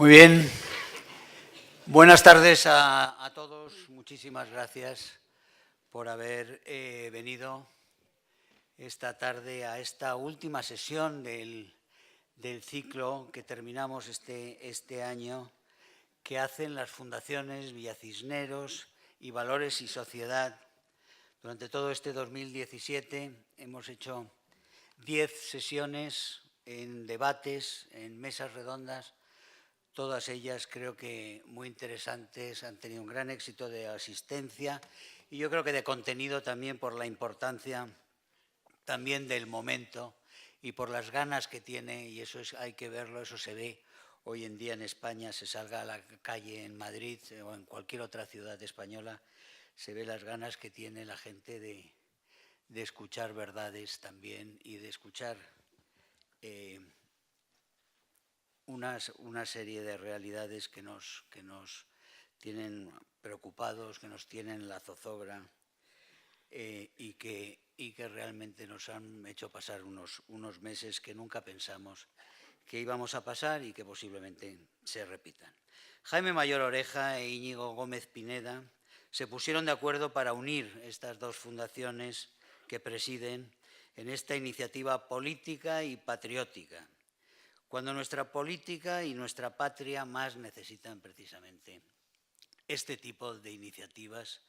Muy bien. Buenas tardes a todos. Muchísimas gracias por haber venido esta tarde a esta última sesión del ciclo que terminamos este año, que hacen las fundaciones Villa Cisneros y Valores y Sociedad. Durante todo este 2017 hemos hecho 10 sesiones en debates, en mesas redondas. Todas ellas creo que muy interesantes, han tenido un gran éxito de asistencia y yo creo que de contenido también, por la importancia también del momento y por las ganas que tiene, y eso hay que verlo, eso se ve hoy en día en España. Se salga a la calle en Madrid o en cualquier otra ciudad española, se ve las ganas que tiene la gente de escuchar verdades también y de escuchar una serie de realidades que nos tienen preocupados, que nos tienen en la zozobra y que realmente nos han hecho pasar unos meses que nunca pensamos que íbamos a pasar y que posiblemente se repitan. Jaime Mayor Oreja e Íñigo Gómez Pineda se pusieron de acuerdo para unir estas dos fundaciones que presiden en esta iniciativa política y patriótica, cuando nuestra política y nuestra patria más necesitan precisamente este tipo de iniciativas,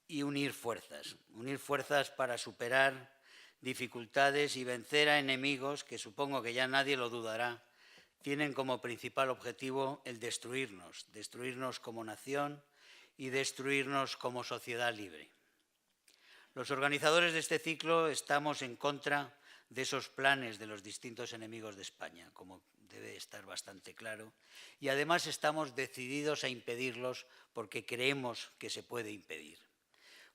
y unir fuerzas para superar dificultades y vencer a enemigos que, supongo que ya nadie lo dudará, tienen como principal objetivo el destruirnos como nación y destruirnos como sociedad libre. Los organizadores de este ciclo estamos en contra de esos planes de los distintos enemigos de España, como debe estar bastante claro, y además estamos decididos a impedirlos porque creemos que se puede impedir.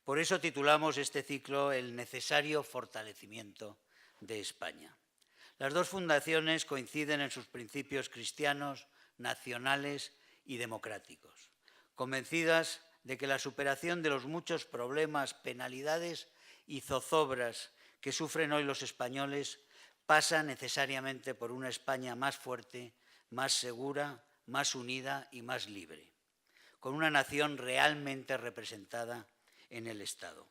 Por eso titulamos este ciclo El necesario fortalecimiento de España. Las dos fundaciones coinciden en sus principios cristianos, nacionales y democráticos, convencidas de que la superación de los muchos problemas, penalidades y zozobras que sufren hoy los españoles pasa necesariamente por una España más fuerte, más segura, más unida y más libre, con una nación realmente representada en el Estado.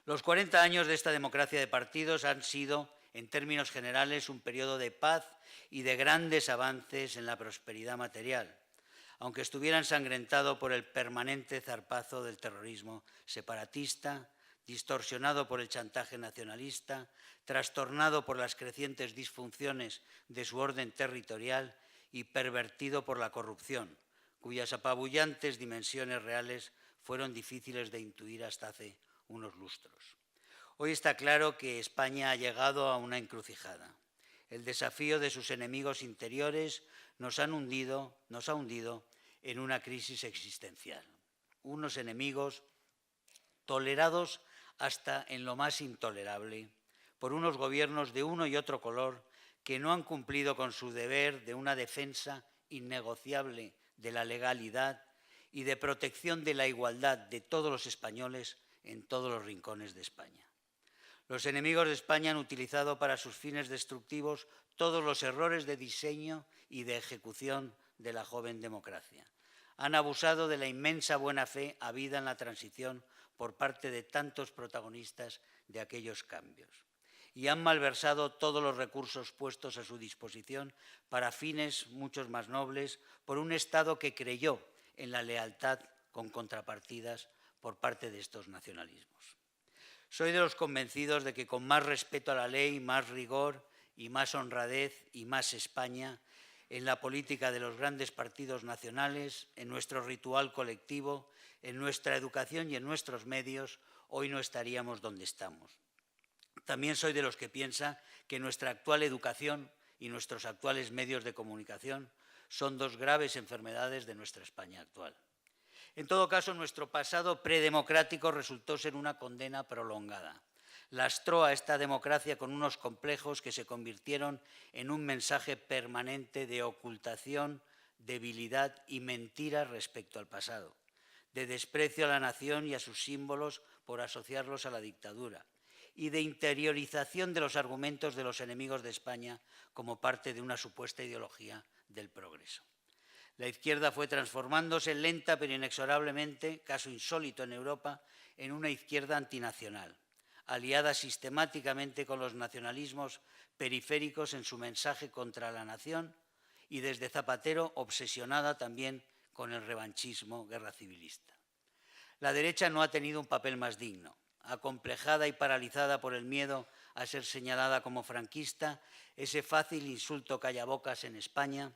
Los 40 años de esta democracia de partidos han sido, en términos generales, un periodo de paz y de grandes avances en la prosperidad material, aunque estuviera ensangrentado por el permanente zarpazo del terrorismo separatista, distorsionado por el chantaje nacionalista, trastornado por las crecientes disfunciones de su orden territorial y pervertido por la corrupción, cuyas apabullantes dimensiones reales fueron difíciles de intuir hasta hace unos lustros. Hoy está claro que España ha llegado a una encrucijada. El desafío de sus enemigos interiores nos ha hundido en una crisis existencial. Unos enemigos tolerados hasta en lo más intolerable por unos gobiernos de uno y otro color que no han cumplido con su deber de una defensa innegociable de la legalidad y de protección de la igualdad de todos los españoles en todos los rincones de España. Los enemigos de España han utilizado para sus fines destructivos todos los errores de diseño y de ejecución de la joven democracia. Han abusado de la inmensa buena fe habida en la transición por parte de tantos protagonistas de aquellos cambios, y han malversado todos los recursos puestos a su disposición para fines muchos más nobles por un Estado que creyó en la lealtad con contrapartidas por parte de estos nacionalismos. Soy de los convencidos de que con más respeto a la ley, más rigor y más honradez y más España en la política de los grandes partidos nacionales, en nuestro ritual colectivo, en nuestra educación y en nuestros medios, hoy no estaríamos donde estamos. También soy de los que piensa que nuestra actual educación y nuestros actuales medios de comunicación son dos graves enfermedades de nuestra España actual. En todo caso, nuestro pasado predemocrático resultó ser una condena prolongada. Lastró a esta democracia con unos complejos que se convirtieron en un mensaje permanente de ocultación, debilidad y mentira respecto al pasado, de desprecio a la nación y a sus símbolos por asociarlos a la dictadura, y de interiorización de los argumentos de los enemigos de España como parte de una supuesta ideología del progreso. La izquierda fue transformándose lenta pero inexorablemente, caso insólito en Europa, en una izquierda antinacional, aliada sistemáticamente con los nacionalismos periféricos en su mensaje contra la nación y desde Zapatero obsesionada también con el revanchismo guerra civilista. La derecha no ha tenido un papel más digno. Acomplejada y paralizada por el miedo a ser señalada como franquista, ese fácil insulto callabocas en España,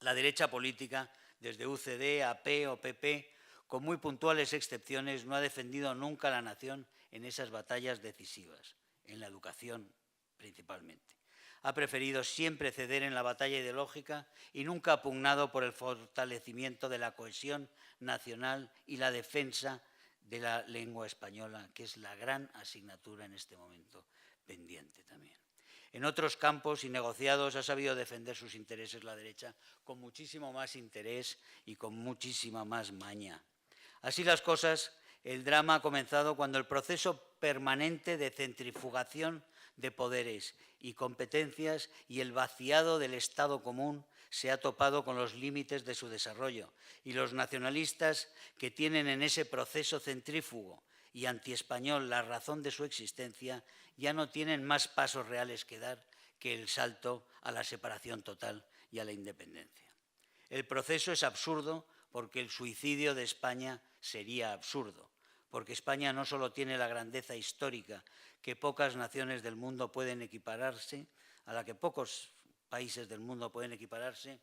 la derecha política, desde UCD, AP o PP, con muy puntuales excepciones, no ha defendido nunca a la nación en esas batallas decisivas, en la educación principalmente. Ha preferido siempre ceder en la batalla ideológica y nunca ha pugnado por el fortalecimiento de la cohesión nacional y la defensa de la lengua española, que es la gran asignatura en este momento pendiente también. En otros campos y negociados ha sabido defender sus intereses la derecha con muchísimo más interés y con muchísima más maña. Así las cosas, el drama ha comenzado cuando el proceso permanente de centrifugación de poderes y competencias y el vaciado del Estado común se ha topado con los límites de su desarrollo y los nacionalistas que tienen en ese proceso centrífugo y antiespañol la razón de su existencia ya no tienen más pasos reales que dar que el salto a la separación total y a la independencia. El proceso es absurdo porque el suicidio de España sería absurdo, porque España no solo tiene la grandeza histórica que pocas naciones del mundo pueden equipararse, a la que pocos países del mundo pueden equipararse,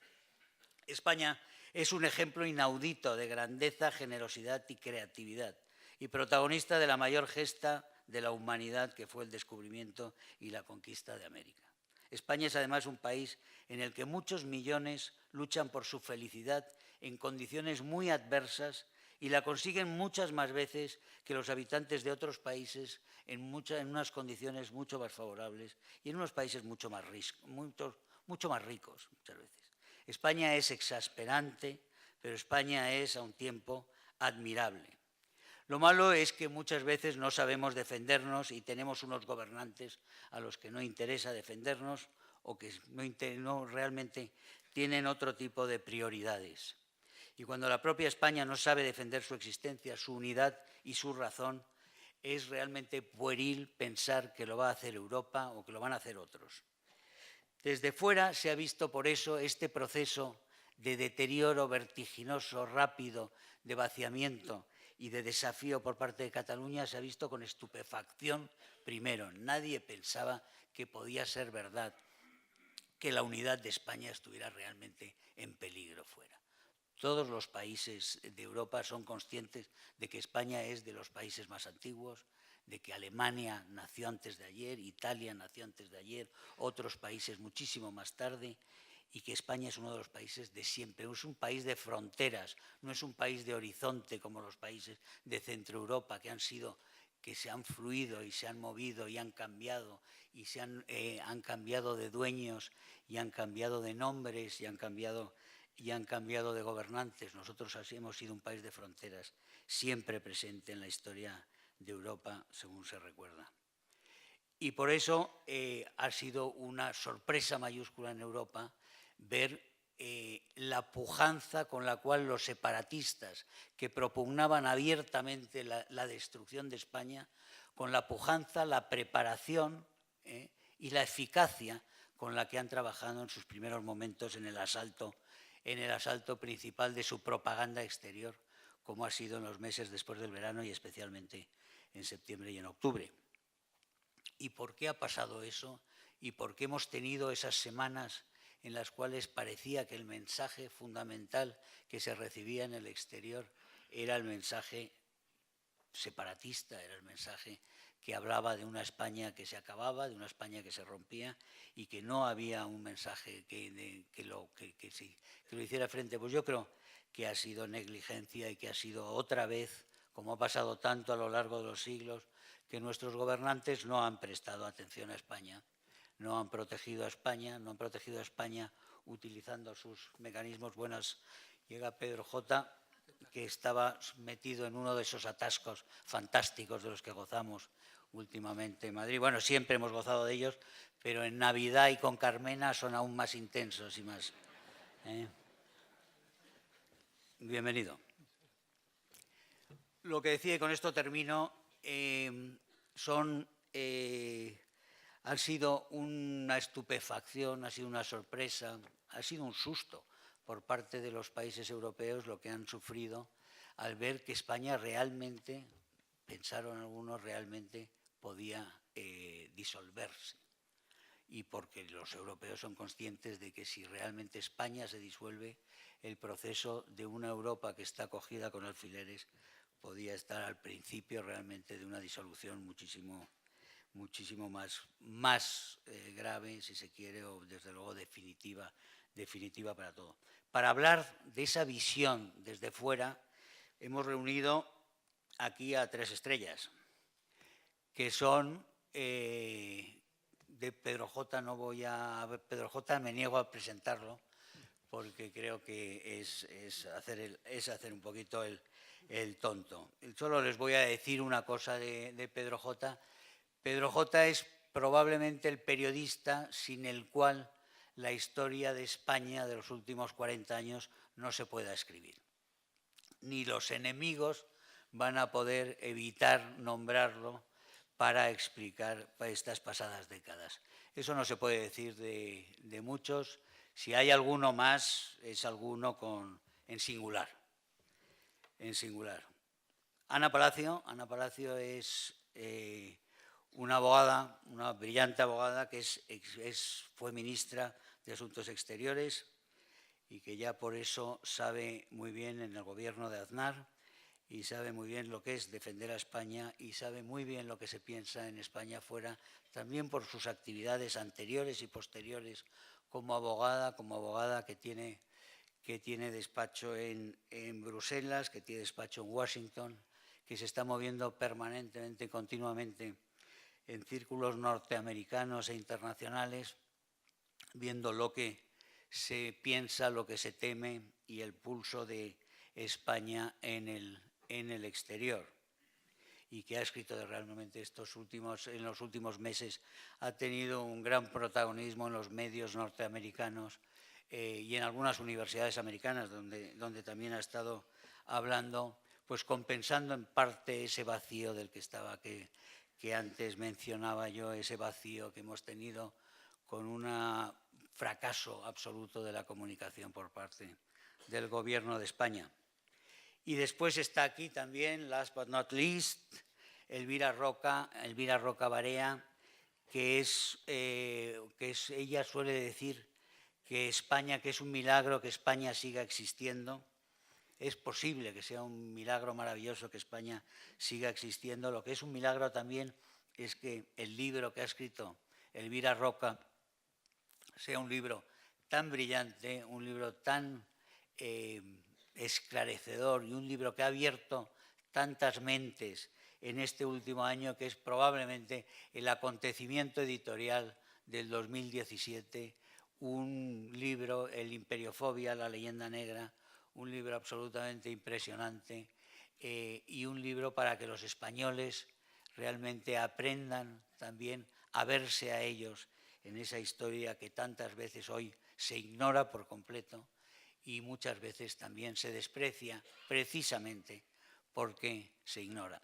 España es un ejemplo inaudito de grandeza, generosidad y creatividad, y protagonista de la mayor gesta de la humanidad que fue el descubrimiento y la conquista de América. España es además un país en el que muchos millones luchan por su felicidad en condiciones muy adversas y la consiguen muchas más veces que los habitantes de otros países en unas condiciones mucho más favorables y en unos países mucho más ricos muchas veces. España es exasperante, pero España es a un tiempo admirable. Lo malo es que muchas veces no sabemos defendernos y tenemos unos gobernantes a los que no interesa defendernos o que no realmente tienen otro tipo de prioridades. Y cuando la propia España no sabe defender su existencia, su unidad y su razón, es realmente pueril pensar que lo va a hacer Europa o que lo van a hacer otros. Desde fuera se ha visto por eso este proceso de deterioro vertiginoso, rápido, de vaciamiento y de desafío por parte de Cataluña, se ha visto con estupefacción primero. Nadie pensaba que podía ser verdad que la unidad de España estuviera realmente en peligro fuera. Todos los países de Europa son conscientes de que España es de los países más antiguos, de que Alemania nació antes de ayer, Italia nació antes de ayer, otros países muchísimo más tarde, y que España es uno de los países de siempre. Es un país de fronteras, no es un país de horizonte como los países de Centro Europa que se han fluido y se han movido y han cambiado y han cambiado de dueños y han cambiado de nombres y han cambiado de gobernantes. Nosotros así hemos sido un país de fronteras, siempre presente en la historia de Europa, según se recuerda. Y por eso ha sido una sorpresa mayúscula en Europa ver la pujanza con la cual los separatistas que propugnaban abiertamente la destrucción de España, con la pujanza, la preparación y la eficacia con la que han trabajado en sus primeros momentos en el asalto principal de su propaganda exterior, como ha sido en los meses después del verano y especialmente en septiembre y en octubre. ¿Y por qué ha pasado eso? ¿Y por qué hemos tenido esas semanas en las cuales parecía que el mensaje fundamental que se recibía en el exterior era el mensaje separatista, era el mensaje que hablaba de una España que se acababa, de una España que se rompía y que no había un mensaje que lo hiciera frente? Pues yo creo que ha sido negligencia y que ha sido otra vez, como ha pasado tanto a lo largo de los siglos, que nuestros gobernantes no han prestado atención a España, no han protegido a España, utilizando sus mecanismos buenos. Llega Pedro J., que estaba metido en uno de esos atascos fantásticos de los que gozamos últimamente en Madrid. Bueno, siempre hemos gozado de ellos, pero en Navidad y con Carmena son aún más intensos y más. Bienvenido. Lo que decía, y con esto termino, ha sido una estupefacción, ha sido una sorpresa, ha sido un susto por parte de los países europeos lo que han sufrido al ver que España realmente, pensaron algunos, realmente podía disolverse. Y porque los europeos son conscientes de que si realmente España se disuelve, el proceso de una Europa que está cogida con alfileres podía estar al principio realmente de una disolución muchísimo más grave, si se quiere, o desde luego definitiva para todo. Para hablar de esa visión desde fuera, hemos reunido aquí a 3 estrellas, que son de Pedro J. No voy a Pedro J. Me niego a presentarlo porque creo que es hacer un poquito el tonto. Solo les voy a decir una cosa de Pedro J. Pedro J. es probablemente el periodista sin el cual la historia de España de los últimos 40 años no se pueda escribir. Ni los enemigos van a poder evitar nombrarlo para explicar estas pasadas décadas. Eso no se puede decir de muchos. Si hay alguno más, es alguno en singular. Ana Palacio es una abogada, una brillante abogada que fue ministra de Asuntos Exteriores y que ya por eso sabe muy bien en el gobierno de Aznar y sabe muy bien lo que es defender a España y sabe muy bien lo que se piensa en España fuera, también por sus actividades anteriores y posteriores como abogada que tiene despacho en Bruselas, que tiene despacho en Washington, que se está moviendo permanentemente, continuamente en círculos norteamericanos e internacionales, viendo lo que se piensa, lo que se teme y el pulso de España en el exterior, y que ha escrito realmente en los últimos meses, ha tenido un gran protagonismo en los medios norteamericanos y en algunas universidades americanas, donde también ha estado hablando, pues compensando en parte ese vacío del que antes mencionaba yo, ese vacío que hemos tenido con un fracaso absoluto de la comunicación por parte del Gobierno de España. Y después está aquí también, last but not least, Elvira Roca Barea, que ella suele decir que España, que es un milagro que España siga existiendo. Es posible que sea un milagro maravilloso que España siga existiendo. Lo que es un milagro también es que el libro que ha escrito Elvira Roca sea un libro tan brillante, un libro tan esclarecedor y un libro que ha abierto tantas mentes en este último año, que es probablemente el acontecimiento editorial del 2017, un libro, El Imperiofobia, la leyenda negra, un libro absolutamente impresionante y un libro para que los españoles realmente aprendan también a verse a ellos en esa historia que tantas veces hoy se ignora por completo y muchas veces también se desprecia precisamente porque se ignora.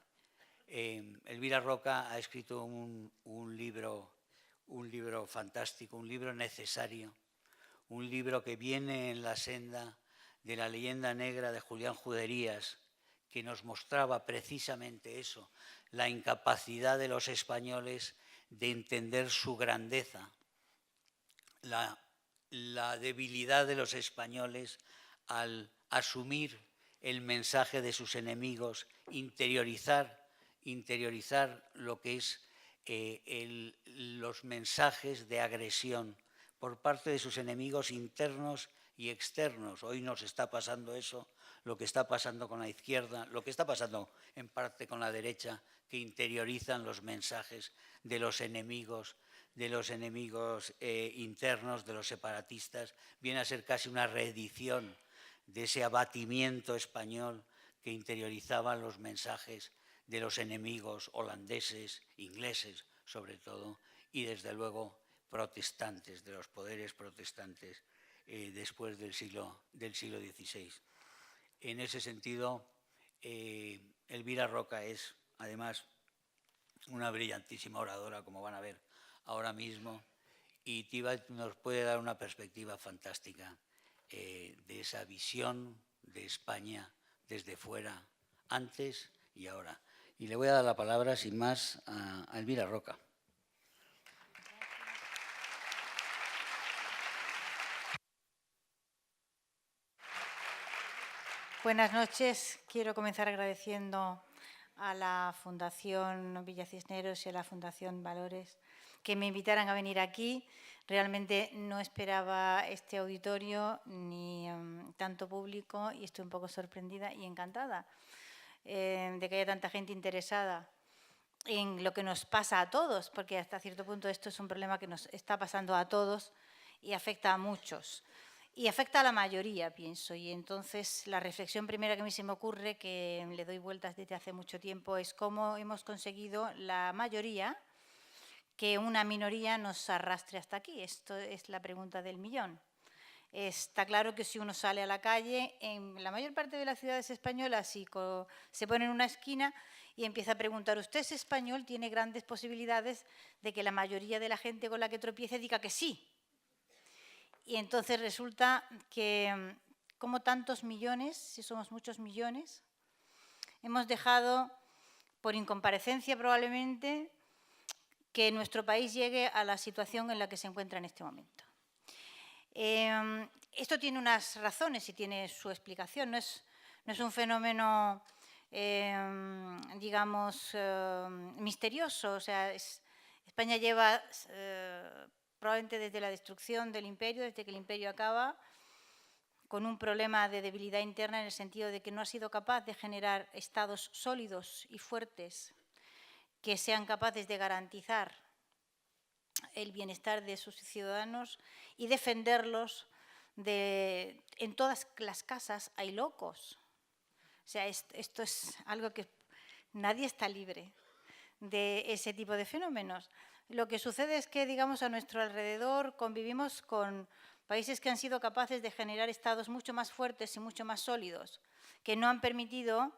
Elvira Roca ha escrito un libro fantástico, un libro necesario, un libro que viene en la senda de la leyenda negra de Julián Juderías, que nos mostraba precisamente eso, la incapacidad de los españoles de entender su grandeza, la debilidad de los españoles al asumir el mensaje de sus enemigos, interiorizar lo que es los mensajes de agresión por parte de sus enemigos internos y externos. Hoy nos está pasando eso, lo que está pasando con la izquierda, lo que está pasando en parte con la derecha, que interiorizan los mensajes de los enemigos internos, de los separatistas. Viene a ser casi una reedición de ese abatimiento español que interiorizaban los mensajes de los enemigos holandeses, ingleses sobre todo, y desde luego protestantes, de los poderes protestantes después del siglo XVI. En ese sentido, Elvira Roca es, además, una brillantísima oradora, como van a ver ahora mismo, y Tiba nos puede dar una perspectiva fantástica de esa visión de España desde fuera, antes y ahora. Y le voy a dar la palabra, sin más, a Elvira Roca. Buenas noches. Quiero comenzar agradeciendo a la Fundación Villa Cisneros y a la Fundación Valores que me invitaran a venir aquí. Realmente no esperaba este auditorio ni tanto público y estoy un poco sorprendida y encantada de que haya tanta gente interesada en lo que nos pasa a todos, porque hasta cierto punto esto es un problema que nos está pasando a todos y afecta a muchos. Y afecta a la mayoría, pienso. Y entonces la reflexión primera que a mí se me ocurre, que le doy vueltas desde hace mucho tiempo, es cómo hemos conseguido la mayoría que una minoría nos arrastre hasta aquí. Esto es la pregunta del millón. Está claro que si uno sale a la calle, en la mayor parte de las ciudades españolas, si se pone en una esquina y empieza a preguntar, ¿usted es español? Tiene grandes posibilidades de que la mayoría de la gente con la que tropiece diga que sí. Y entonces resulta que, como tantos millones, si somos muchos millones, hemos dejado, por incomparecencia probablemente, que nuestro país llegue a la situación en la que se encuentra en este momento. Esto tiene unas razones y tiene su explicación. No es un fenómeno, digamos, misterioso. O sea, España lleva probablemente desde la destrucción del imperio, desde que el imperio acaba, con un problema de debilidad interna en el sentido de que no ha sido capaz de generar estados sólidos y fuertes que sean capaces de garantizar el bienestar de sus ciudadanos y defenderlos en todas las casas hay locos. O sea, esto es algo que nadie está libre de ese tipo de fenómenos. Lo que sucede es que, digamos, a nuestro alrededor convivimos con países que han sido capaces de generar estados mucho más fuertes y mucho más sólidos, que no han permitido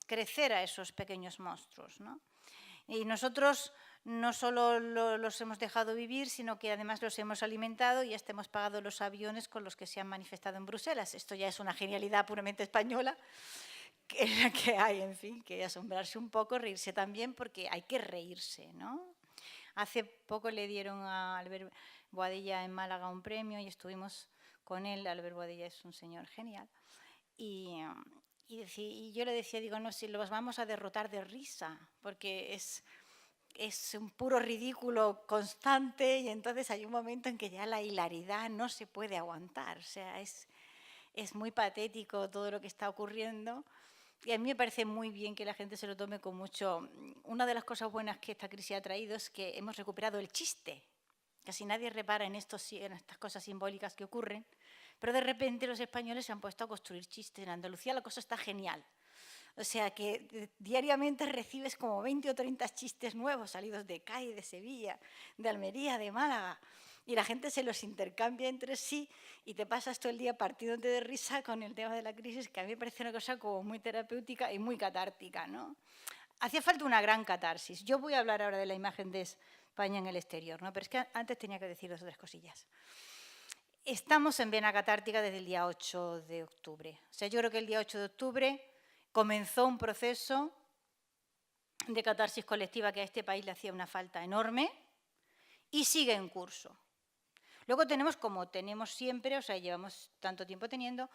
crecer a esos pequeños monstruos, ¿no? Y nosotros no solo los hemos dejado vivir, sino que además los hemos alimentado y hasta hemos pagado los aviones con los que se han manifestado en Bruselas. Esto ya es una genialidad puramente española, que hay, en fin, que asombrarse un poco, reírse también, porque hay que reírse, ¿no? Hace poco le dieron a Albert Boadilla en Málaga un premio y estuvimos con él. Albert Boadilla es un señor genial. Y yo le decía, digo, no, si los vamos a derrotar de risa, porque es un puro ridículo constante y entonces hay un momento en que ya la hilaridad no se puede aguantar. O sea, es muy patético todo lo que está ocurriendo y a mí me parece muy bien que la gente se lo tome con mucho. Una de las cosas buenas que esta crisis ha traído es que hemos recuperado el chiste. Casi nadie repara en estas cosas simbólicas que ocurren, pero de repente los españoles se han puesto a construir chistes. En Andalucía la cosa está genial. O sea que diariamente recibes como 20 o 30 chistes nuevos salidos de Cádiz, de Sevilla, de Almería, de Málaga. Y la gente se los intercambia entre sí y te pasas todo el día partiéndote de risa con el tema de la crisis, que a mí me parece una cosa como muy terapéutica y muy catártica, ¿no? Hacía falta una gran catarsis. Yo voy a hablar ahora de la imagen de España en el exterior, ¿no? Pero es que antes tenía que decir dos o tres cosillas. Estamos en vena catártica desde el día 8 de octubre. O sea, yo creo que el día 8 de octubre comenzó un proceso de catarsis colectiva que a este país le hacía una falta enorme y sigue en curso. Luego tenemos, como tenemos siempre, o sea, llevamos tanto tiempo teniendo,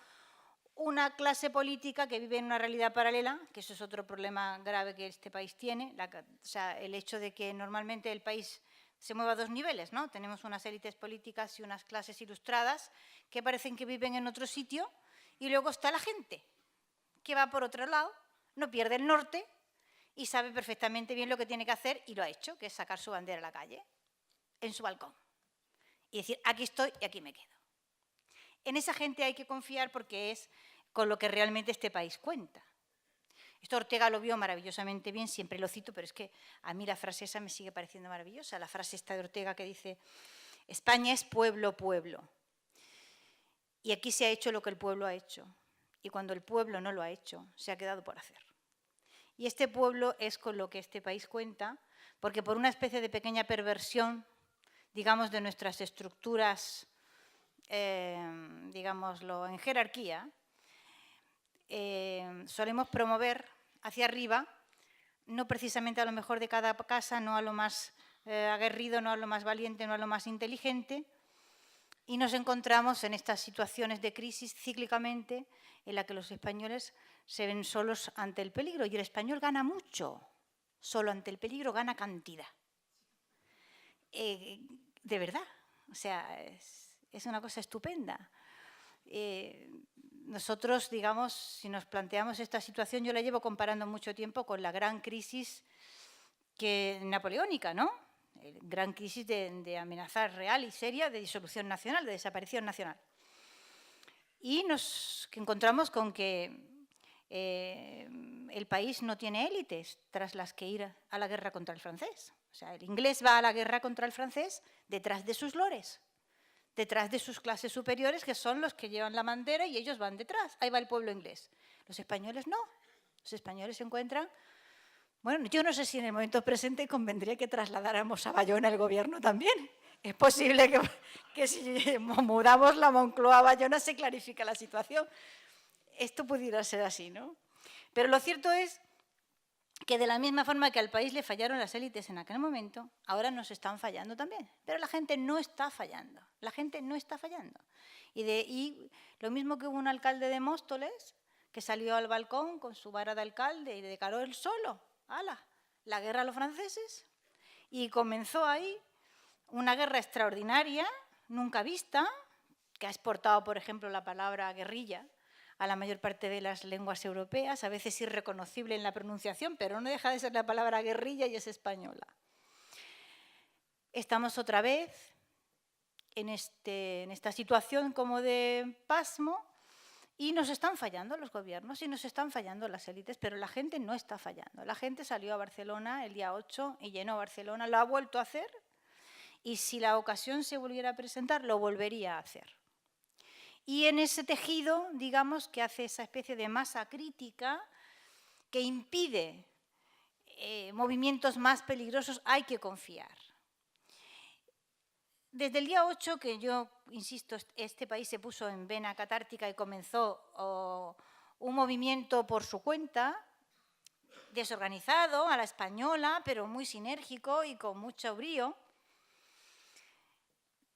una clase política que vive en una realidad paralela, que eso es otro problema grave que este país tiene, o sea, el hecho de que normalmente el país se mueva a dos niveles, ¿no? Tenemos unas élites políticas y unas clases ilustradas que parecen que viven en otro sitio y luego está la gente, que va por otro lado, no pierde el norte y sabe perfectamente bien lo que tiene que hacer y lo ha hecho, que es sacar su bandera a la calle, en su balcón, y decir, aquí estoy y aquí me quedo. En esa gente hay que confiar porque es con lo que realmente este país cuenta. Esto Ortega lo vio maravillosamente bien, siempre lo cito, pero es que a mí la frase esa me sigue pareciendo maravillosa, la frase esta de Ortega que dice, España es pueblo, pueblo. Y aquí se ha hecho lo que el pueblo ha hecho. y cuando el pueblo no lo ha hecho, se ha quedado por hacer. Y este pueblo es con lo que este país cuenta, porque por una especie de pequeña perversión, digamos, de nuestras estructuras, digámoslo, en jerarquía, solemos promover hacia arriba, no precisamente a lo mejor de cada casa, no a lo más aguerrido, no a lo más valiente, no a lo más inteligente, y nos encontramos en estas situaciones de crisis cíclicamente en la que los españoles se ven solos ante el peligro, y el español gana mucho, solo ante el peligro gana cantidad. De verdad, o sea, es una cosa estupenda. Nosotros, digamos, si nos planteamos esta situación, yo la llevo comparando mucho tiempo con la gran crisis napoleónica, ¿no? Gran crisis de amenaza real y seria de disolución nacional, de desaparición nacional. Y nos encontramos con que el país no tiene élites tras las que ir a la guerra contra el francés. O sea, el inglés va a la guerra contra el francés detrás de sus lores, detrás de sus clases superiores, que son los que llevan la bandera y ellos van detrás. Ahí va el pueblo inglés. Los españoles no. Los españoles se encuentran... Bueno, yo no sé si en el momento presente convendría que trasladáramos a Bayona el gobierno también. Es posible que si mudamos la Moncloa a Bayona se clarifica la situación. Esto pudiera ser así, ¿no? Pero lo cierto es que de la misma forma que al país le fallaron las élites en aquel momento, ahora nos están fallando también. Pero la gente no está fallando. La gente no está fallando. Y lo mismo que hubo un alcalde de Móstoles que salió al balcón con su vara de alcalde y declaró él solo, ¡hala!, la guerra a los franceses, y comenzó ahí una guerra extraordinaria, nunca vista, que ha exportado, por ejemplo, la palabra guerrilla a la mayor parte de las lenguas europeas, a veces irreconocible en la pronunciación, pero no deja de ser la palabra guerrilla y es española. Estamos otra vez en esta situación como de pasmo, y nos están fallando los gobiernos y nos están fallando las élites, pero la gente no está fallando. La gente salió a Barcelona el día 8 y llenó Barcelona, lo ha vuelto a hacer, y si la ocasión se volviera a presentar, lo volvería a hacer. Y en ese tejido, digamos, que hace esa especie de masa crítica que impide movimientos más peligrosos, hay que confiar. Desde el día 8, que yo, insisto, este país se puso en vena catártica y comenzó un movimiento por su cuenta, desorganizado, a la española, pero muy sinérgico y con mucho brío,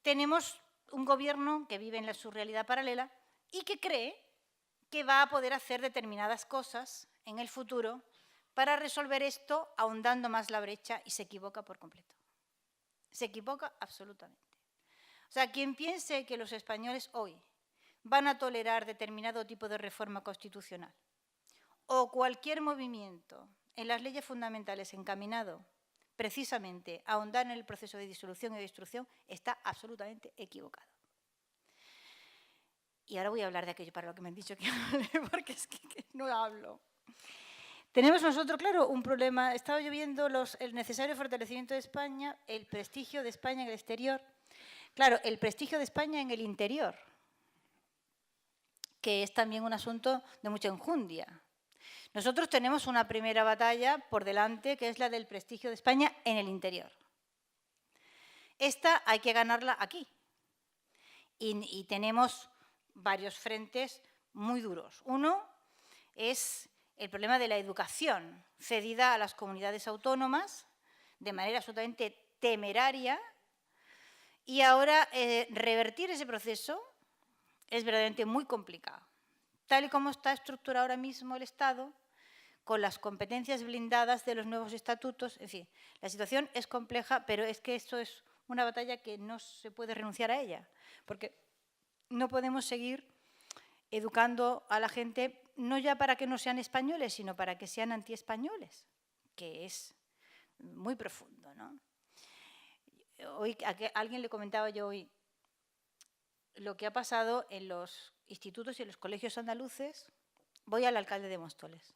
tenemos un gobierno que vive en su realidad paralela y que cree que va a poder hacer determinadas cosas en el futuro para resolver esto, ahondando más la brecha, y se equivoca por completo. Se equivoca absolutamente. O sea, quien piense que los españoles hoy van a tolerar determinado tipo de reforma constitucional o cualquier movimiento en las leyes fundamentales encaminado precisamente a ahondar en el proceso de disolución y destrucción, está absolutamente equivocado. Y ahora voy a hablar de aquello para lo que me han dicho que hable, porque es que no hablo. Tenemos nosotros, claro, un problema. Estaba yo viendo el necesario fortalecimiento de España, el prestigio de España en el exterior. Claro, el prestigio de España en el interior, que es también un asunto de mucha enjundia. Nosotros tenemos una primera batalla por delante, que es la del prestigio de España en el interior. Esta hay que ganarla aquí. Y tenemos varios frentes muy duros. Uno es el problema de la educación cedida a las comunidades autónomas de manera absolutamente temeraria, y ahora revertir ese proceso es verdaderamente muy complicado. Tal y como está estructurado ahora mismo el Estado, con las competencias blindadas de los nuevos estatutos, en fin, la situación es compleja, pero es que esto es una batalla que no se puede renunciar a ella, porque no podemos seguir educando a la gente, no ya para que no sean españoles, sino para que sean antiespañoles, que es muy profundo, ¿no? Hoy, a alguien le comentaba yo hoy lo que ha pasado en los institutos y en los colegios andaluces. Voy al alcalde de Móstoles.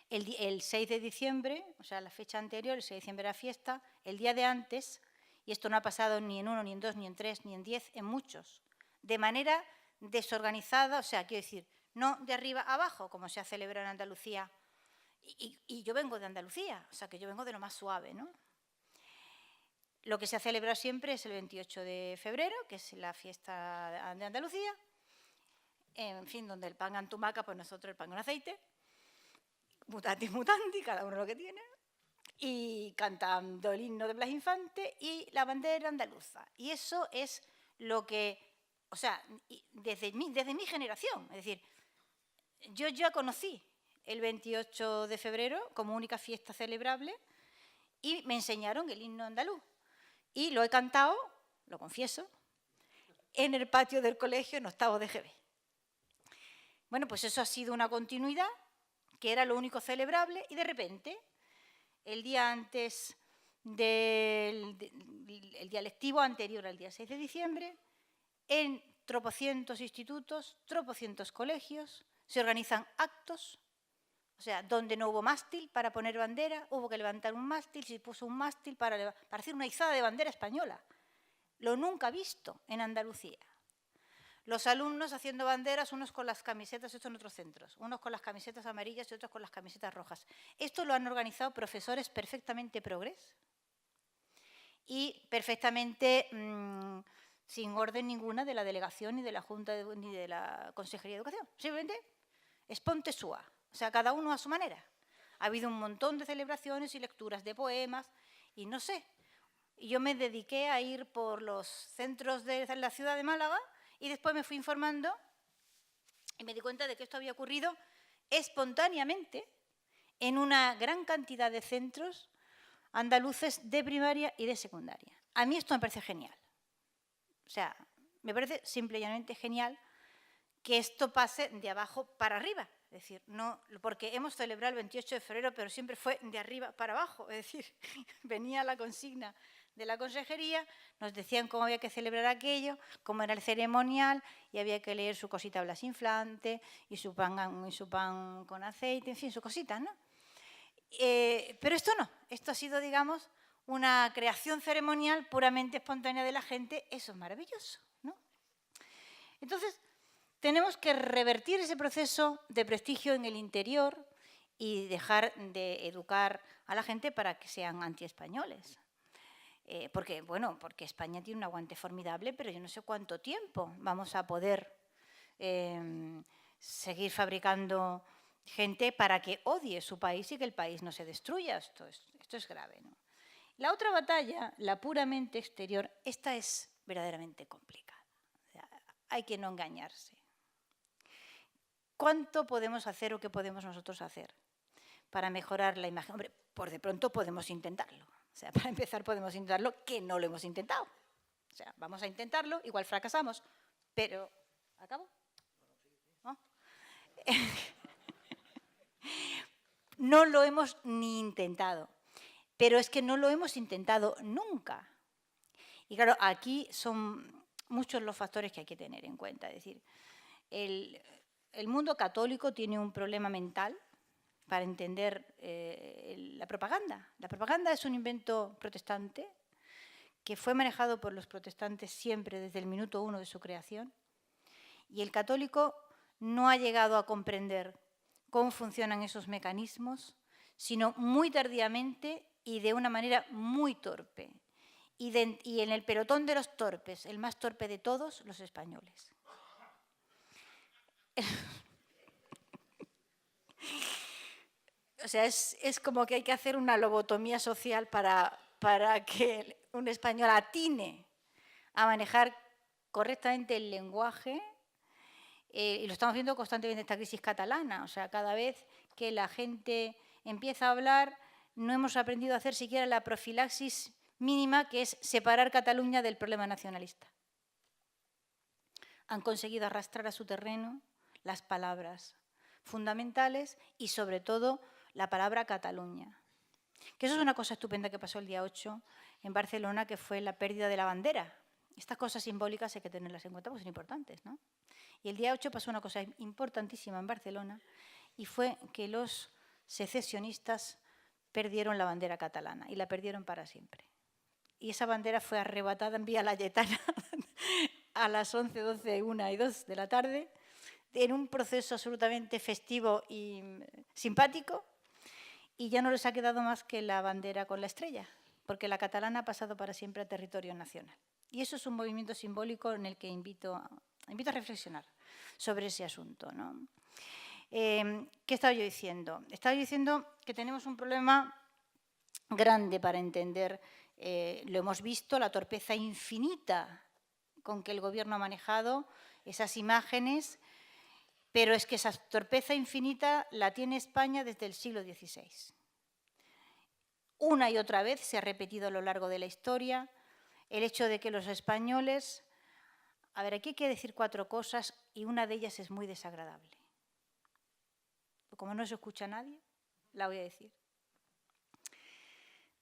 El 6 de diciembre, o sea, la fecha anterior, el 6 de diciembre era fiesta, el día de antes, y esto no ha pasado ni en 1, ni en 2, ni en 3, ni en 10, en muchos, de manera desorganizada, o sea, quiero decir, no de arriba a abajo, como se ha celebrado en Andalucía. Y yo vengo de Andalucía, o sea, que yo vengo de lo más suave, ¿no? Lo que se ha celebrado siempre es el 28 de febrero, que es la fiesta de Andalucía, en fin, donde el pan en tumaca, pues nosotros el pan con aceite, mutatis mutandi, cada uno lo que tiene, y cantando el himno de Blas Infante y la bandera andaluza. Y eso es lo que, o sea, desde mi generación, es decir, yo ya conocí el 28 de febrero como única fiesta celebrable y me enseñaron el himno andaluz. Y lo he cantado, lo confieso, en el patio del colegio en octavo de GB. Bueno, pues eso ha sido una continuidad, que era lo único celebrable, y de repente, el día antes el día lectivo anterior al día 6 de diciembre, en tropocientos institutos, tropocientos colegios, se organizan actos, o sea, donde no hubo mástil para poner bandera, hubo que levantar un mástil, se puso un mástil para hacer una izada de bandera española. Lo nunca visto en Andalucía. Los alumnos haciendo banderas, unos con las camisetas, estos en otros centros, unos con las camisetas amarillas y otros con las camisetas rojas. Esto lo han organizado profesores perfectamente progres y perfectamente sin orden ninguna de la delegación, ni de la Junta, ni de la Consejería de Educación. Simplemente esponte sua. O sea, cada uno a su manera. Ha habido un montón de celebraciones y lecturas de poemas y no sé. Y yo me dediqué a ir por los centros de la ciudad de Málaga y después me fui informando y me di cuenta de que esto había ocurrido espontáneamente en una gran cantidad de centros andaluces de primaria y de secundaria. A mí esto me parece genial. O sea, me parece simple y llanamente genial que esto pase de abajo para arriba. Es decir, no, porque hemos celebrado el 28 de febrero, pero siempre fue de arriba para abajo. Es decir, venía la consigna de la consejería, nos decían cómo había que celebrar aquello, cómo era el ceremonial, y había que leer su cosita Blas Infante y su pan con aceite, en fin, su cosita, ¿no? Pero esto no, esto ha sido, digamos, una creación ceremonial puramente espontánea de la gente. Eso es maravilloso, ¿no? Entonces, tenemos que revertir ese proceso de prestigio en el interior y dejar de educar a la gente para que sean antiespañoles. Porque España tiene un aguante formidable, pero yo no sé cuánto tiempo vamos a poder seguir fabricando gente para que odie su país y que el país no se destruya. Esto es grave, ¿no? La otra batalla, la puramente exterior, esta es verdaderamente complicada. O sea, hay que no engañarse. ¿Cuánto podemos hacer o qué podemos nosotros hacer para mejorar la imagen? Hombre, por de pronto podemos intentarlo. O sea, para empezar podemos intentarlo, que no lo hemos intentado. O sea, vamos a intentarlo, igual fracasamos, pero... ¿Acabo? ¿No? No lo hemos ni intentado, pero es que no lo hemos intentado nunca. Y claro, aquí son muchos los factores que hay que tener en cuenta. Es decir, el mundo católico tiene un problema mental para entender la propaganda. La propaganda es un invento protestante que fue manejado por los protestantes siempre desde el minuto 1 de su creación, y el católico no ha llegado a comprender cómo funcionan esos mecanismos, sino muy tardíamente y de una manera muy torpe. Y en el pelotón de los torpes, el más torpe de todos, los españoles. O sea, es como que hay que hacer una lobotomía social para que un español atine a manejar correctamente el lenguaje, y lo estamos viendo constantemente en esta crisis catalana. O sea, cada vez que la gente empieza a hablar, no hemos aprendido a hacer siquiera la profilaxis mínima, que es separar Cataluña del problema nacionalista. Han conseguido arrastrar a su terreno las palabras fundamentales y, sobre todo, la palabra Cataluña. Que eso es una cosa estupenda que pasó el día 8 en Barcelona, que fue la pérdida de la bandera. Estas cosas simbólicas hay que tenerlas en cuenta porque son importantes, ¿no? Y el día 8 pasó una cosa importantísima en Barcelona, y fue que los secesionistas perdieron la bandera catalana, y la perdieron para siempre. Y esa bandera fue arrebatada en Vía Layetana a las 11, 12, 1 y 2 de la tarde, en un proceso absolutamente festivo y simpático, y ya no les ha quedado más que la bandera con la estrella, porque la catalana ha pasado para siempre a territorio nacional. Y eso es un movimiento simbólico en el que invito a reflexionar sobre ese asunto, ¿no? ¿Qué estaba yo diciendo? Estaba yo diciendo que tenemos un problema grande para entender, lo hemos visto, la torpeza infinita con que el Gobierno ha manejado esas imágenes, pero es que esa torpeza infinita la tiene España desde el siglo XVI. Una y otra vez se ha repetido a lo largo de la historia el hecho de que los españoles... A ver, aquí hay que decir 4 cosas y una de ellas es muy desagradable. Como no se escucha a nadie, la voy a decir.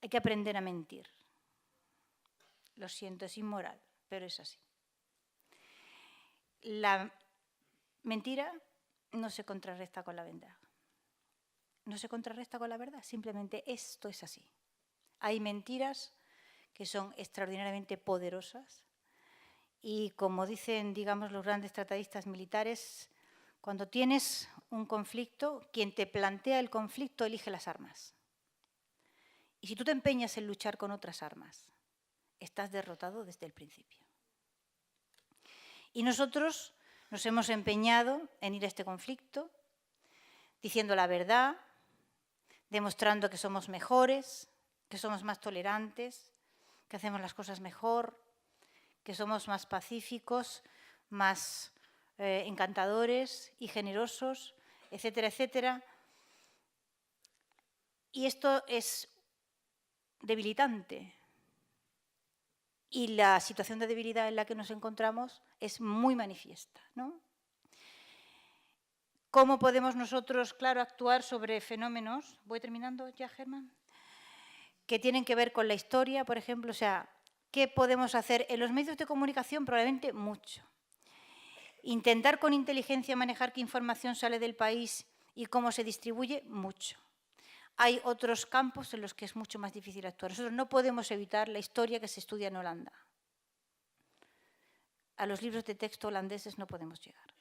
Hay que aprender a mentir. Lo siento, es inmoral, pero es así. La mentira no se contrarresta con la verdad. No se contrarresta con la verdad, simplemente esto es así. Hay mentiras que son extraordinariamente poderosas y, como dicen, digamos, los grandes tratadistas militares, cuando tienes un conflicto, quien te plantea el conflicto elige las armas. Y si tú te empeñas en luchar con otras armas, estás derrotado desde el principio. Y nosotros nos hemos empeñado en ir a este conflicto diciendo la verdad, demostrando que somos mejores, que somos más tolerantes, que hacemos las cosas mejor, que somos más pacíficos, más encantadores y generosos, etcétera, etcétera. Y esto es debilitante. Y la situación de debilidad en la que nos encontramos es muy manifiesta, ¿no? ¿Cómo podemos nosotros, claro, actuar sobre fenómenos? ¿Voy terminando ya, Germán? Que tienen que ver con la historia, por ejemplo. O sea, ¿qué podemos hacer? En los medios de comunicación probablemente mucho. Intentar con inteligencia manejar qué información sale del país y cómo se distribuye, mucho. Hay otros campos en los que es mucho más difícil actuar. Nosotros no podemos evitar la historia que se estudia en Holanda. A los libros de texto holandeses no podemos llegar.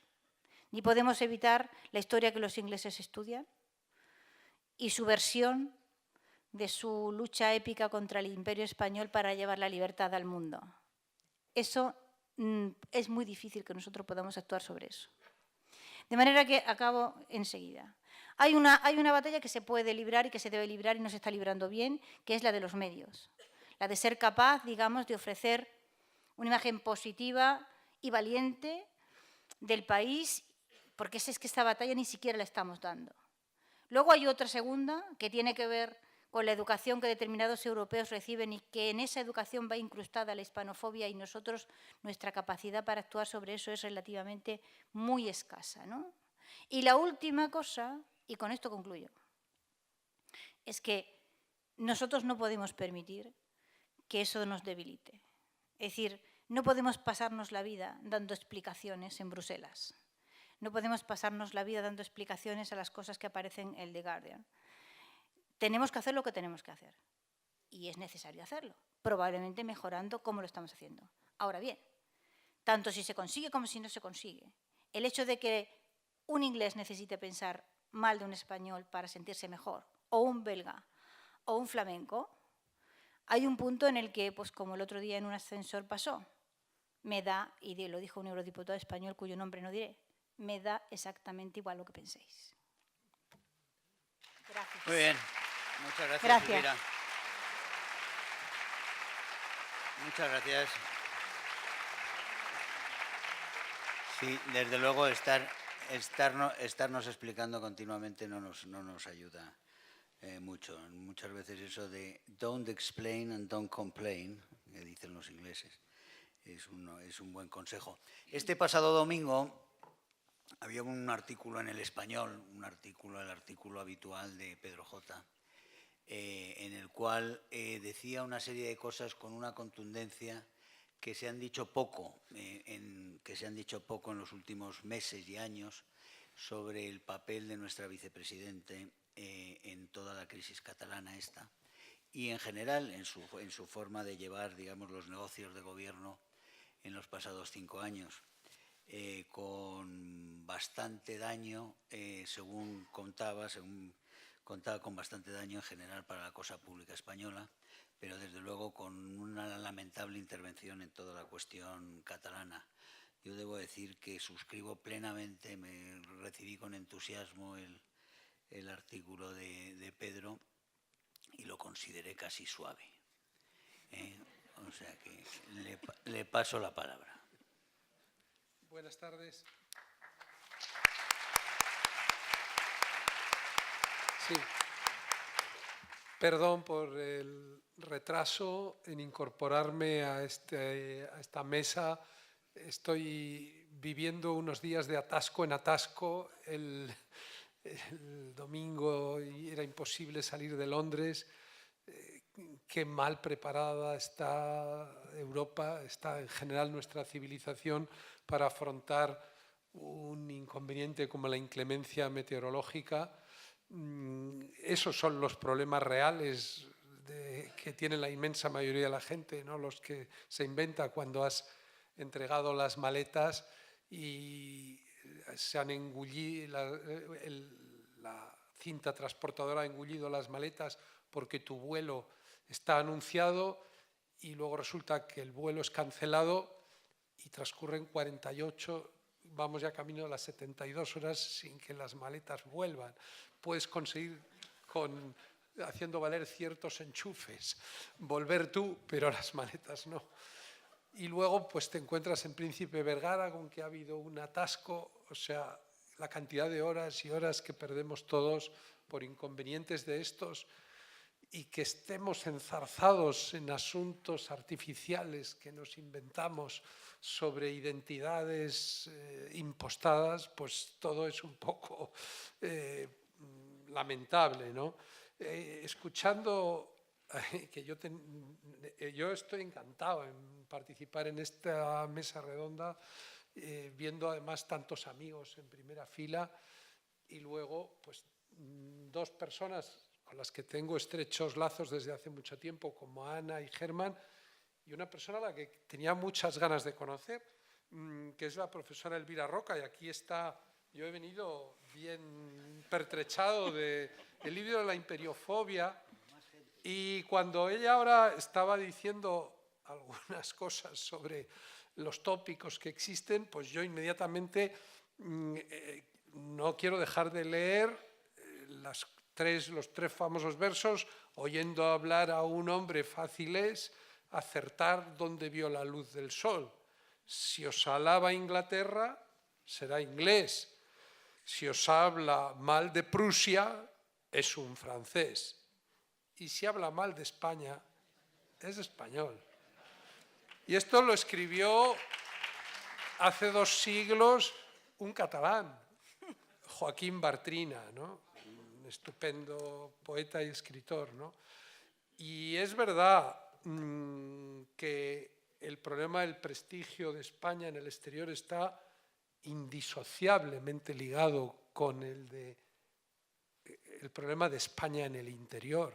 Ni podemos evitar la historia que los ingleses estudian y su versión de su lucha épica contra el Imperio español para llevar la libertad al mundo. Eso es muy difícil que nosotros podamos actuar sobre eso. De manera que acabo enseguida. Hay una batalla que se puede librar y que se debe librar y no se está librando bien, que es la de los medios. La de ser capaz, digamos, de ofrecer una imagen positiva y valiente del país, porque es que esta batalla ni siquiera la estamos dando. Luego hay otra segunda que tiene que ver con la educación que determinados europeos reciben y que en esa educación va incrustada la hispanofobia y nosotros, nuestra capacidad para actuar sobre eso es relativamente muy escasa, ¿no? Y la última cosa, y con esto concluyo, es que nosotros no podemos permitir que eso nos debilite. Es decir, no podemos pasarnos la vida dando explicaciones en Bruselas. No podemos pasarnos la vida dando explicaciones a las cosas que aparecen en The Guardian. Tenemos que hacer lo que tenemos que hacer. Y es necesario hacerlo, probablemente mejorando como lo estamos haciendo. Ahora bien, tanto si se consigue como si no se consigue, el hecho de que un inglés necesite pensar mal de un español para sentirse mejor, o un belga, o un flamenco, hay un punto en el que, pues como el otro día en un ascensor pasó, me da, y lo dijo un eurodiputado español cuyo nombre no diré, me da exactamente igual lo que penséis. Gracias. Muy bien. Muchas gracias, Gracias. Elvira. Muchas gracias. Sí, desde luego estarnos explicando continuamente no nos ayuda mucho. Muchas veces eso de don't explain and don't complain, que dicen los ingleses, es un buen consejo. Este pasado domingo había un artículo en El Español, el artículo habitual de Pedro J., en el cual decía una serie de cosas con una contundencia que se han dicho poco en los últimos meses y años sobre el papel de nuestra vicepresidente en toda la crisis catalana esta y en general en su forma de llevar, digamos, los negocios de gobierno en los pasados 5 años, con bastante daño, según contaba con bastante daño en general para la cosa pública española, pero desde luego con una lamentable intervención en toda la cuestión catalana. Yo debo decir que suscribo plenamente, me recibí con entusiasmo el artículo de Pedro y lo consideré casi suave. O sea que le paso la palabra. Buenas tardes. Sí. Perdón por el retraso en incorporarme a esta mesa. Estoy viviendo unos días de atasco en atasco. El domingo era imposible salir de Londres. Qué mal preparada está Europa, está en general nuestra civilización para afrontar un inconveniente como la inclemencia meteorológica. Esos son los problemas reales que tiene la inmensa mayoría de la gente, no los que se inventa cuando has entregado las maletas y se han engullido, la cinta transportadora ha engullido las maletas porque tu vuelo está anunciado y luego resulta que el vuelo es cancelado y transcurren 48, vamos ya camino a las 72 horas sin que las maletas vuelvan. Puedes conseguir, haciendo valer ciertos enchufes, volver tú, pero las maletas no. Y luego pues te encuentras en Príncipe Vergara con que ha habido un atasco, o sea, la cantidad de horas y horas que perdemos todos por inconvenientes de estos, y que estemos enzarzados en asuntos artificiales que nos inventamos sobre identidades impostadas, pues todo es un poco lamentable, ¿no? Escuchando, que yo estoy encantado en participar en esta mesa redonda, viendo además tantos amigos en primera fila y luego pues 2 personas con las que tengo estrechos lazos desde hace mucho tiempo, como Ana y Germán, y una persona a la que tenía muchas ganas de conocer, que es la profesora Elvira Roca, y aquí está, yo he venido bien pertrechado del libro de la imperiofobia, y cuando ella ahora estaba diciendo algunas cosas sobre los tópicos que existen, pues yo inmediatamente no quiero dejar de leer los 3 famosos versos: oyendo hablar a un hombre fácil es acertar donde vio la luz del sol. Si os alaba Inglaterra, será inglés. Si os habla mal de Prusia, es un francés. Y si habla mal de España, es español. Y esto lo escribió hace 2 siglos un catalán, Joaquín Bartrina, ¿no? Un estupendo poeta y escritor, ¿no? Y es verdad que el problema del prestigio de España en el exterior está indisociablemente ligado con el problema de España en el interior.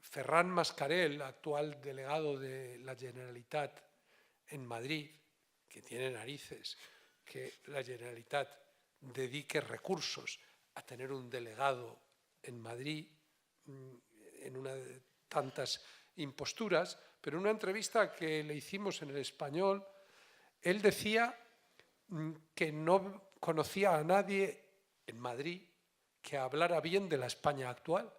Ferran Mascarell, actual delegado de la Generalitat en Madrid, que tiene narices que la Generalitat dedique recursos a tener un delegado en Madrid en una de tantas imposturas, pero en una entrevista que le hicimos en El Español, él decía que no conocía a nadie en Madrid que hablara bien de la España actual.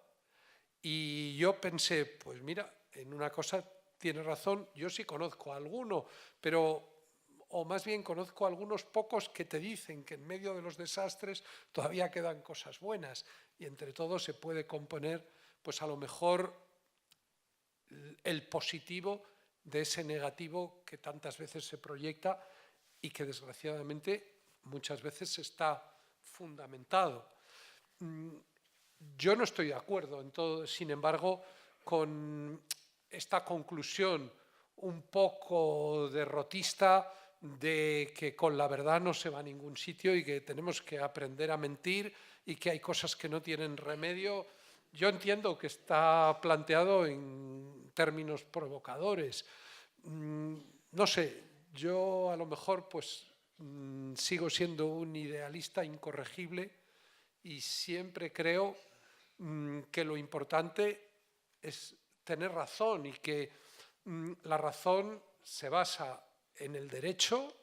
Y yo pensé, pues mira, en una cosa tiene razón, yo sí conozco a alguno, o más bien conozco a algunos pocos que te dicen que en medio de los desastres todavía quedan cosas buenas y entre todos se puede componer, pues a lo mejor el positivo de ese negativo que tantas veces se proyecta y que desgraciadamente muchas veces está fundamentado. Yo no estoy de acuerdo en todo, sin embargo, con esta conclusión un poco derrotista de que con la verdad no se va a ningún sitio y que tenemos que aprender a mentir y que hay cosas que no tienen remedio. Yo entiendo que está planteado en términos provocadores, No sé, yo a lo mejor pues sigo siendo un idealista incorregible y siempre creo que lo importante es tener razón y que la razón se basa en el derecho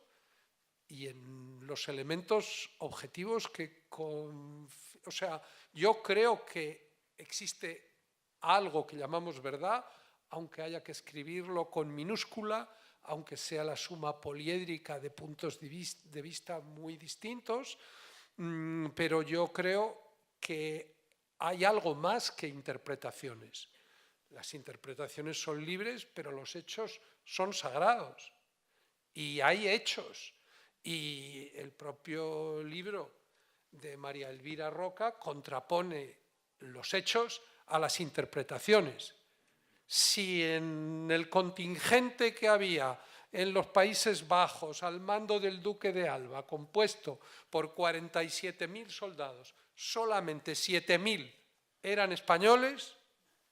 y en los elementos objetivos que... O sea, yo creo que existe algo que llamamos verdad, aunque haya que escribirlo con minúscula, aunque sea la suma poliédrica de puntos de vista muy distintos, pero yo creo que hay algo más que interpretaciones. Las interpretaciones son libres, pero los hechos son sagrados. Y hay hechos. Y el propio libro de María Elvira Roca contrapone los hechos a las interpretaciones. Si en el contingente que había en los Países Bajos al mando del duque de Alba, compuesto por 47.000 soldados, solamente 7.000 eran españoles,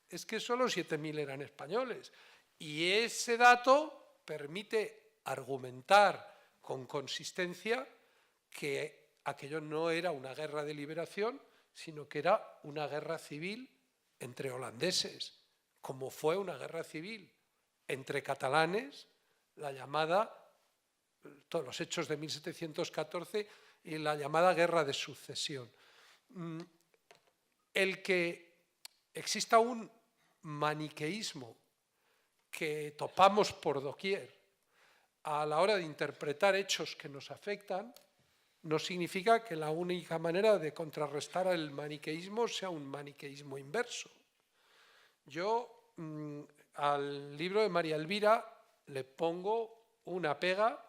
es que solo 7.000 eran españoles. Y ese dato permite argumentar con consistencia que aquello no era una guerra de liberación, sino que era una guerra civil entre holandeses, como fue una guerra civil entre catalanes, la llamada, todos los hechos de 1714 y la llamada guerra de sucesión. El que exista un maniqueísmo que topamos por doquier a la hora de interpretar hechos que nos afectan, no significa que la única manera de contrarrestar el maniqueísmo sea un maniqueísmo inverso. Yo al libro de María Elvira le pongo una pega.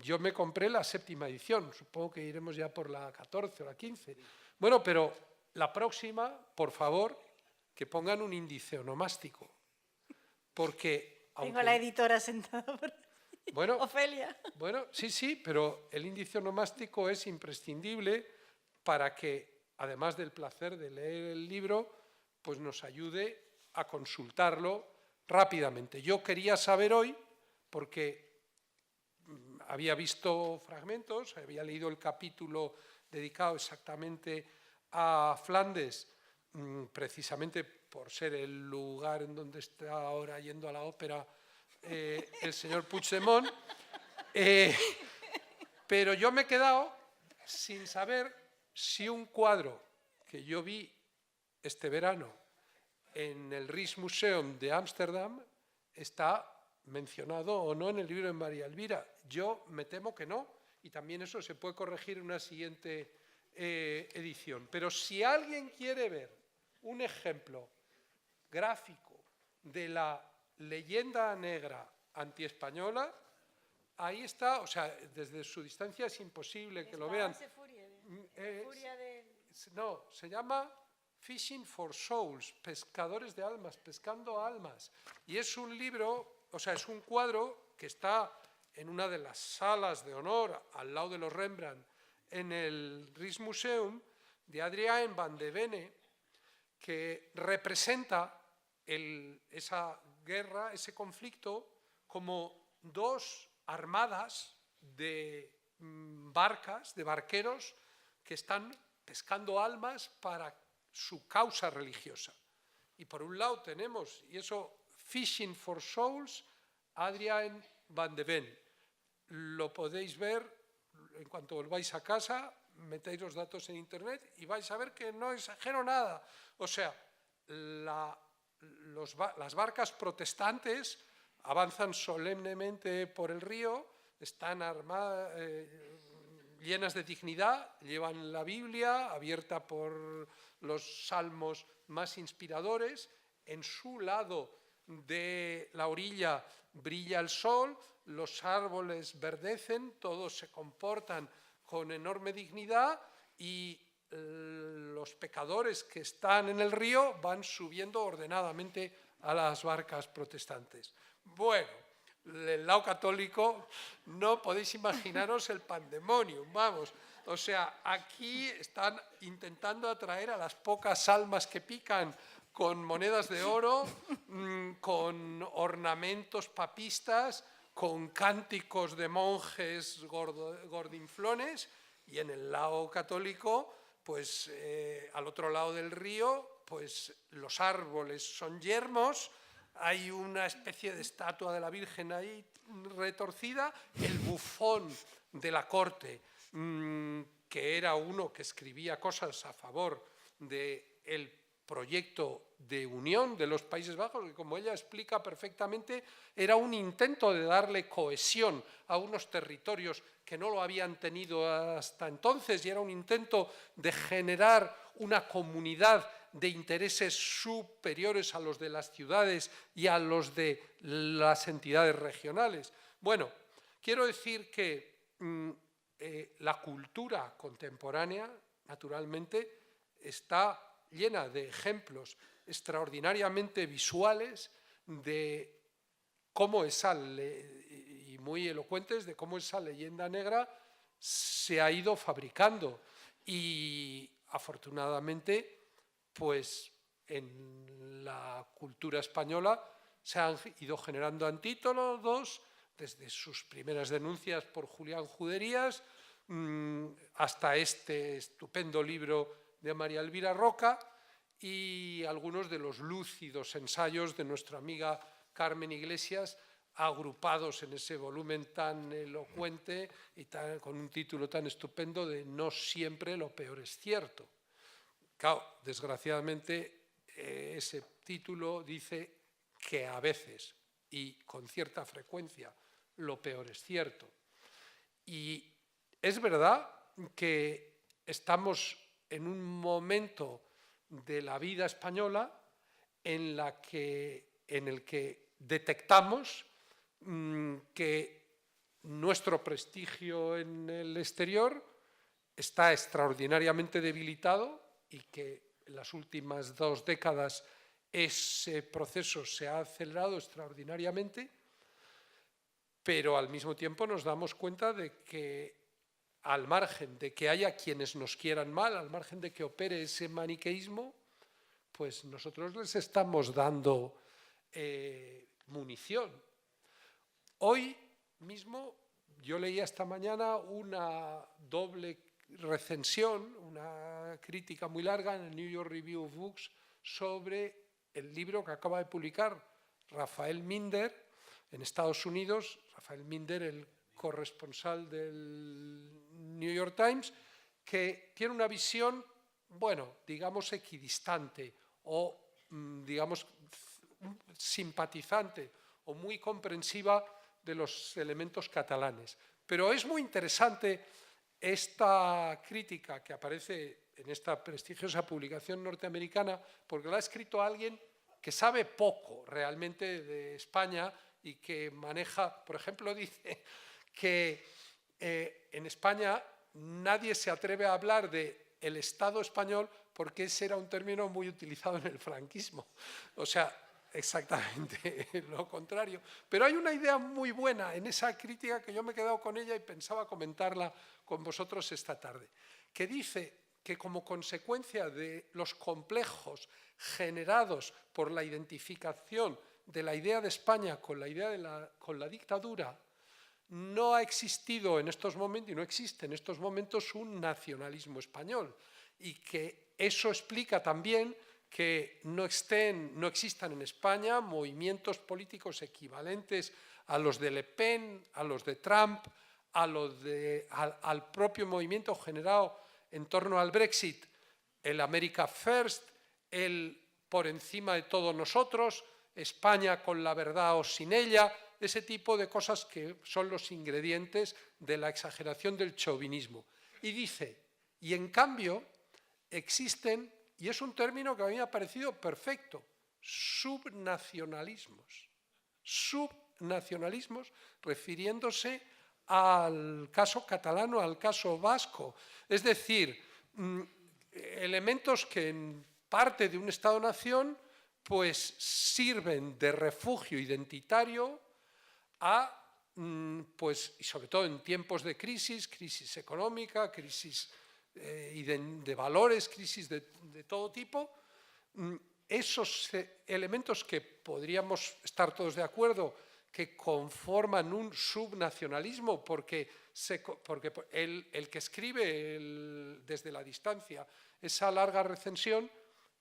Yo me compré la 7ª edición, supongo que iremos ya por la 14 o la 15. Bueno, pero la próxima, por favor, que pongan un índice onomástico. Porque... Tengo a la editora sentada por ahí. Bueno, Ofelia. Bueno, sí, pero el índice onomástico es imprescindible para que, además del placer de leer el libro, pues nos ayude a consultarlo rápidamente. Yo quería saber hoy, porque había visto fragmentos, había leído el capítulo dedicado exactamente a Flandes, precisamente por ser el lugar en donde está ahora yendo a la ópera el señor Puigdemont, pero yo me he quedado sin saber si un cuadro que yo vi este verano en el Rijksmuseum de Ámsterdam está mencionado o no en el libro de María Elvira. Yo me temo que no, y también eso se puede corregir en una siguiente edición. Pero si alguien quiere ver un ejemplo gráfico de la leyenda negra antiespañola, ahí está, o sea, desde su distancia es imposible que lo vean. No, se llama Fishing for Souls, Pescadores de Almas, Pescando Almas. Y es un libro, o sea, es un cuadro que está en una de las salas de honor al lado de los Rembrandt en el Rijksmuseum de Adriaan van de Venne, que representa esa guerra, ese conflicto, como dos armadas de barcas, de barqueros que están pescando almas para su causa religiosa. Y por un lado tenemos, y eso, Fishing for Souls, Adriaan van de Venne. Lo podéis ver en cuanto volváis a casa, metéis los datos en internet y vais a ver que no exagero nada. O sea, las barcas protestantes avanzan solemnemente por el río, están armadas, llenas de dignidad, llevan la Biblia abierta por los salmos más inspiradores. En su lado de la orilla brilla el sol, los árboles verdecen, todos se comportan con enorme dignidad y los pecadores que están en el río van subiendo ordenadamente a las barcas protestantes. Bueno, el lado católico no podéis imaginaros el pandemonium, vamos. O sea, aquí están intentando atraer a las pocas almas que pican con monedas de oro, con ornamentos papistas, con cánticos de monjes gordinflones, y en el lado católico, pues al otro lado del río, pues los árboles son yermos, hay una especie de estatua de la Virgen ahí retorcida, el bufón de la corte, que era uno que escribía cosas a favor del proyecto de unión de los Países Bajos, que como ella explica perfectamente, era un intento de darle cohesión a unos territorios que no lo habían tenido hasta entonces, y era un intento de generar una comunidad de intereses superiores a los de las ciudades y a los de las entidades regionales. Bueno, quiero decir que la cultura contemporánea, naturalmente, está llena de ejemplos extraordinariamente visuales de cómo y muy elocuentes de cómo esa leyenda negra se ha ido fabricando. Y afortunadamente, pues en la cultura española se han ido generando antítonos, desde sus primeras denuncias por Julián Juderías hasta este estupendo libro de María Elvira Roca y algunos de los lúcidos ensayos de nuestra amiga Carmen Iglesias, agrupados en ese volumen tan elocuente y con un título tan estupendo de No siempre lo peor es cierto. Claro, desgraciadamente ese título dice que a veces y con cierta frecuencia lo peor es cierto. Y es verdad que estamos en un momento de la vida española en el que detectamos que nuestro prestigio en el exterior está extraordinariamente debilitado y que en las últimas 2 décadas ese proceso se ha acelerado extraordinariamente, pero al mismo tiempo nos damos cuenta de que al margen de que haya quienes nos quieran mal, al margen de que opere ese maniqueísmo, pues nosotros les estamos dando munición. Hoy mismo yo leía esta mañana una doble recensión, una crítica muy larga en el New York Review of Books sobre el libro que acaba de publicar Rafael Minder en Estados Unidos. Rafael Minder, el corresponsal del New York Times, que tiene una visión, bueno, digamos equidistante o digamos simpatizante o muy comprensiva de los elementos catalanes. Pero es muy interesante esta crítica que aparece en esta prestigiosa publicación norteamericana, porque la ha escrito alguien que sabe poco realmente de España y que maneja, por ejemplo, dice que en España nadie se atreve a hablar de el Estado español porque ese era un término muy utilizado en el franquismo. O sea, exactamente lo contrario. Pero hay una idea muy buena en esa crítica que yo me he quedado con ella y pensaba comentarla con vosotros esta tarde, que dice que como consecuencia de los complejos generados por la identificación de la idea de España con la idea con la dictadura, no ha existido en estos momentos y no existe en estos momentos un nacionalismo español, y que eso explica también que no existan en España movimientos políticos equivalentes a los de Le Pen, a los de Trump, al propio movimiento generado en torno al Brexit, el America First, el por encima de todos nosotros, España con la verdad o sin ella, ese tipo de cosas que son los ingredientes de la exageración del chauvinismo. Y dice, y en cambio existen, y es un término que a mí me ha parecido perfecto, subnacionalismos. Subnacionalismos refiriéndose al caso catalano, al caso vasco. Es decir, elementos que en parte de un Estado-nación pues sirven de refugio identitario pues, y sobre todo en tiempos de crisis económica, crisis de valores, crisis de todo tipo, esos elementos que podríamos estar todos de acuerdo que conforman un subnacionalismo, porque el que escribe desde la distancia esa larga recensión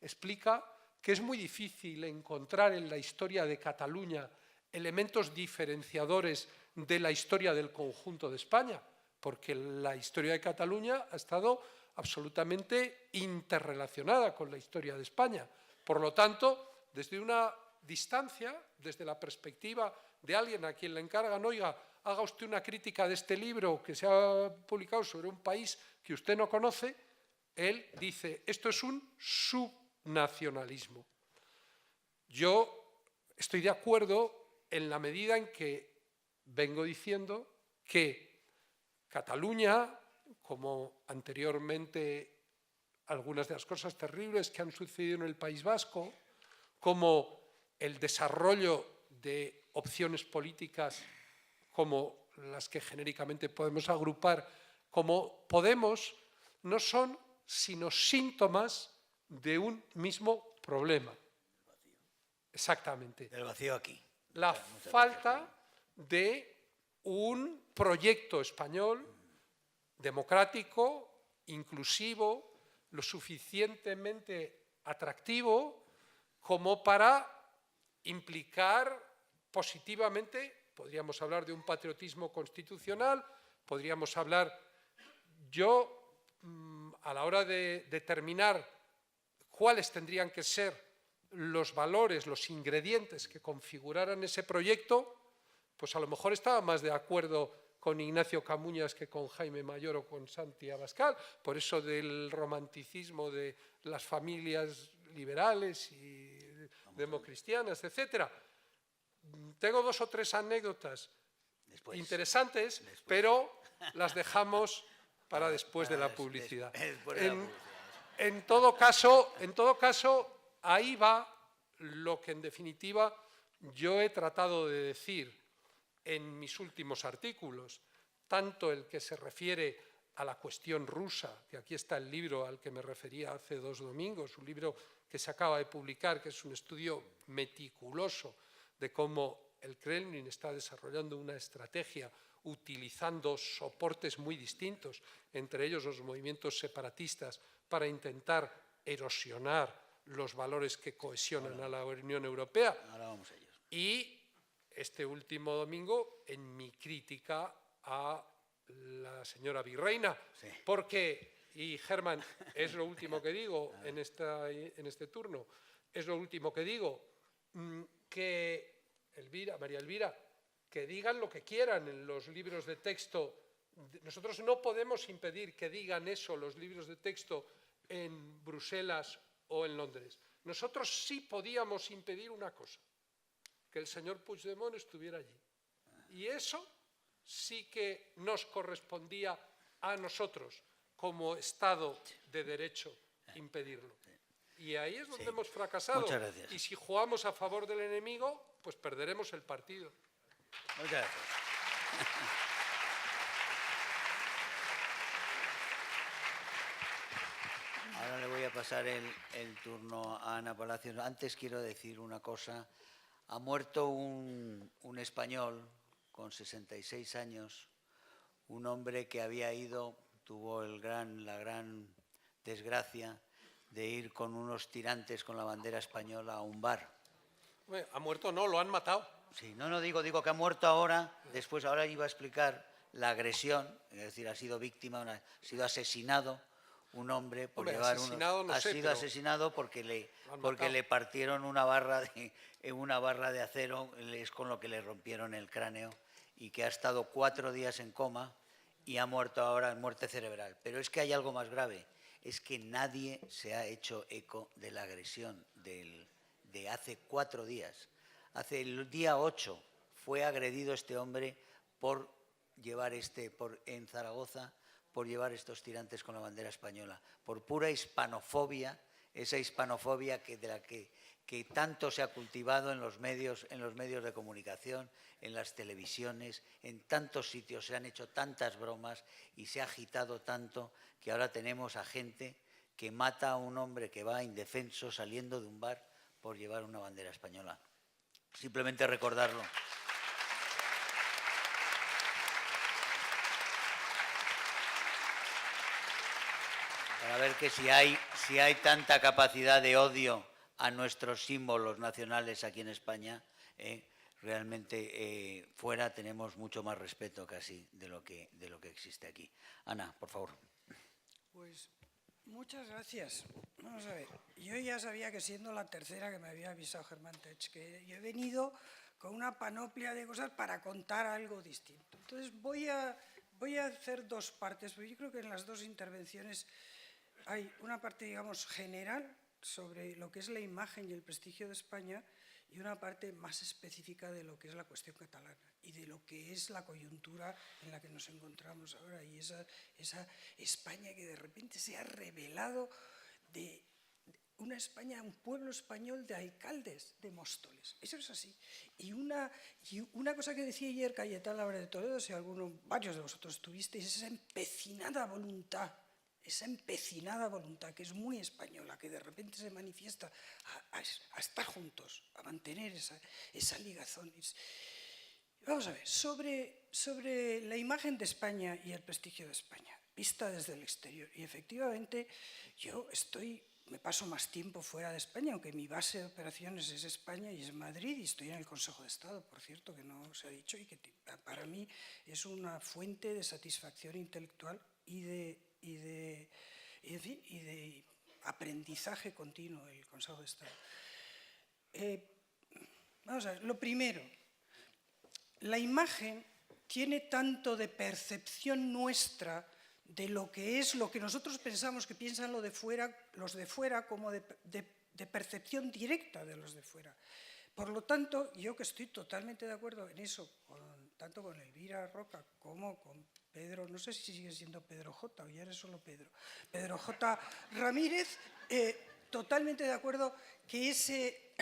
explica que es muy difícil encontrar en la historia de Cataluña elementos diferenciadores de la historia del conjunto de España, porque la historia de Cataluña ha estado absolutamente interrelacionada con la historia de España. Por lo tanto, desde una distancia, desde la perspectiva de alguien a quien le encargan, oiga, haga usted una crítica de este libro que se ha publicado sobre un país que usted no conoce, él dice, esto es un subnacionalismo. Yo estoy de acuerdo en la medida en que vengo diciendo que Cataluña, como anteriormente algunas de las cosas terribles que han sucedido en el País Vasco, como el desarrollo de opciones políticas como las que genéricamente podemos agrupar como Podemos, no son sino síntomas de un mismo problema. Exactamente. El vacío aquí. La falta de un proyecto español democrático, inclusivo, lo suficientemente atractivo como para implicar positivamente, podríamos hablar de un patriotismo constitucional, podríamos hablar, a la hora de determinar cuáles tendrían que ser los valores, los ingredientes que configuraran ese proyecto, pues a lo mejor estaba más de acuerdo con Ignacio Camuñas que con Jaime Mayor o con Santi Abascal, por eso del romanticismo de las familias liberales y democristianas, etc. Tengo 2 o 3 anécdotas interesantes, pero las dejamos para después de la publicidad. En todo caso, ahí va lo que en definitiva yo he tratado de decir en mis últimos artículos, tanto el que se refiere a la cuestión rusa, que aquí está el libro al que me refería hace 2 domingos, un libro que se acaba de publicar, que es un estudio meticuloso de cómo el Kremlin está desarrollando una estrategia utilizando soportes muy distintos, entre ellos los movimientos separatistas, para intentar erosionar los valores que cohesionan a la Unión Europea. Ahora vamos a ellos. Y este último domingo en mi crítica a la señora Virreina, Sí. porque, y Germán, es lo último que digo en este turno, es lo último que digo, que María Elvira, que digan lo que quieran en los libros de texto. Nosotros no podemos impedir que digan eso los libros de texto en Bruselas o en Londres. Nosotros sí podíamos impedir una cosa, que el señor Puigdemont estuviera allí. Y eso sí que nos correspondía a nosotros, como Estado de Derecho, impedirlo. Y ahí es donde hemos fracasado. Muchas gracias. Y si jugamos a favor del enemigo, pues perderemos el partido. Muchas gracias. Ahora le voy a pasar el turno a Ana Palacios. Antes quiero decir una cosa. Ha muerto un español con 66 años, un hombre que tuvo la gran desgracia de ir con unos tirantes con la bandera española a un bar. Bueno, ha muerto, no, lo han matado. Sí, no digo que ha muerto ahora, ahora iba a explicar la agresión, es decir, ha sido víctima, ha sido asesinado un hombre por llevar asesinado porque le partieron una barra de acero, es con lo que le rompieron el cráneo, y que ha estado 4 días en coma y ha muerto ahora en muerte cerebral. Pero es que hay algo más grave, es que nadie se ha hecho eco de la agresión de hace 4 días. Hace el día 8 fue agredido este hombre en Zaragoza por llevar estos tirantes con la bandera española, por pura hispanofobia, esa hispanofobia de la que tanto se ha cultivado en los medios de comunicación, en las televisiones, en tantos sitios se han hecho tantas bromas y se ha agitado tanto que ahora tenemos a gente que mata a un hombre que va indefenso saliendo de un bar por llevar una bandera española. Simplemente recordarlo. Para ver que si hay tanta capacidad de odio a nuestros símbolos nacionales aquí en España, realmente fuera tenemos mucho más respeto casi de lo que existe aquí. Ana, por favor. Pues muchas gracias. Vamos a ver, yo ya sabía que siendo la tercera que me había avisado Germán Tech, que yo he venido con una panoplia de cosas para contar algo distinto. Entonces voy a hacer dos partes, porque yo creo que en las dos intervenciones hay una parte, digamos, general sobre lo que es la imagen y el prestigio de España y una parte más específica de lo que es la cuestión catalana y de lo que es la coyuntura en la que nos encontramos ahora y esa España que de repente se ha revelado de una España, un pueblo español de alcaldes, de Móstoles. Eso es así. Y una cosa que decía ayer Cayetán Álvarez de Toledo, si varios de vosotros estuvisteis, esa empecinada voluntad que es muy española, que de repente se manifiesta a estar juntos, a mantener esa ligazón. Vamos a ver, sobre la imagen de España y el prestigio de España, vista desde el exterior. Y efectivamente yo me paso más tiempo fuera de España, aunque mi base de operaciones es España y es Madrid, y estoy en el Consejo de Estado, por cierto, que no se ha dicho, y que para mí es una fuente de satisfacción intelectual y de aprendizaje continuo el Consejo de Estado. Vamos a ver, lo primero, la imagen tiene tanto de percepción nuestra de lo que es lo que nosotros pensamos que piensan los de fuera, como de percepción directa de los de fuera. Por lo tanto, yo que estoy totalmente de acuerdo en eso, tanto con Elvira Roca como con Pedro, no sé si sigue siendo Pedro J o ya eres solo Pedro J. Ramírez, totalmente de acuerdo que ese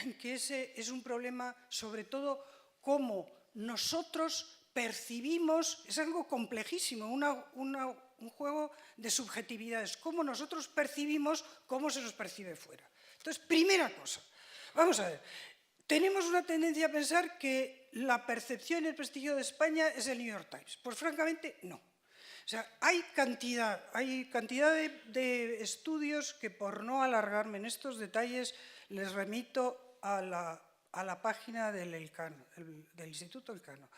es un problema, sobre todo, cómo nosotros percibimos, es algo complejísimo, un juego de subjetividades, cómo nosotros percibimos, cómo se nos percibe fuera. Entonces, primera cosa, vamos a ver, tenemos una tendencia a pensar que la percepción y el prestigio de España es el New York Times. Pues francamente, no. O sea, hay cantidad de estudios que, por no alargarme en estos detalles, les remito a la página del Elcano, del Instituto Elcano,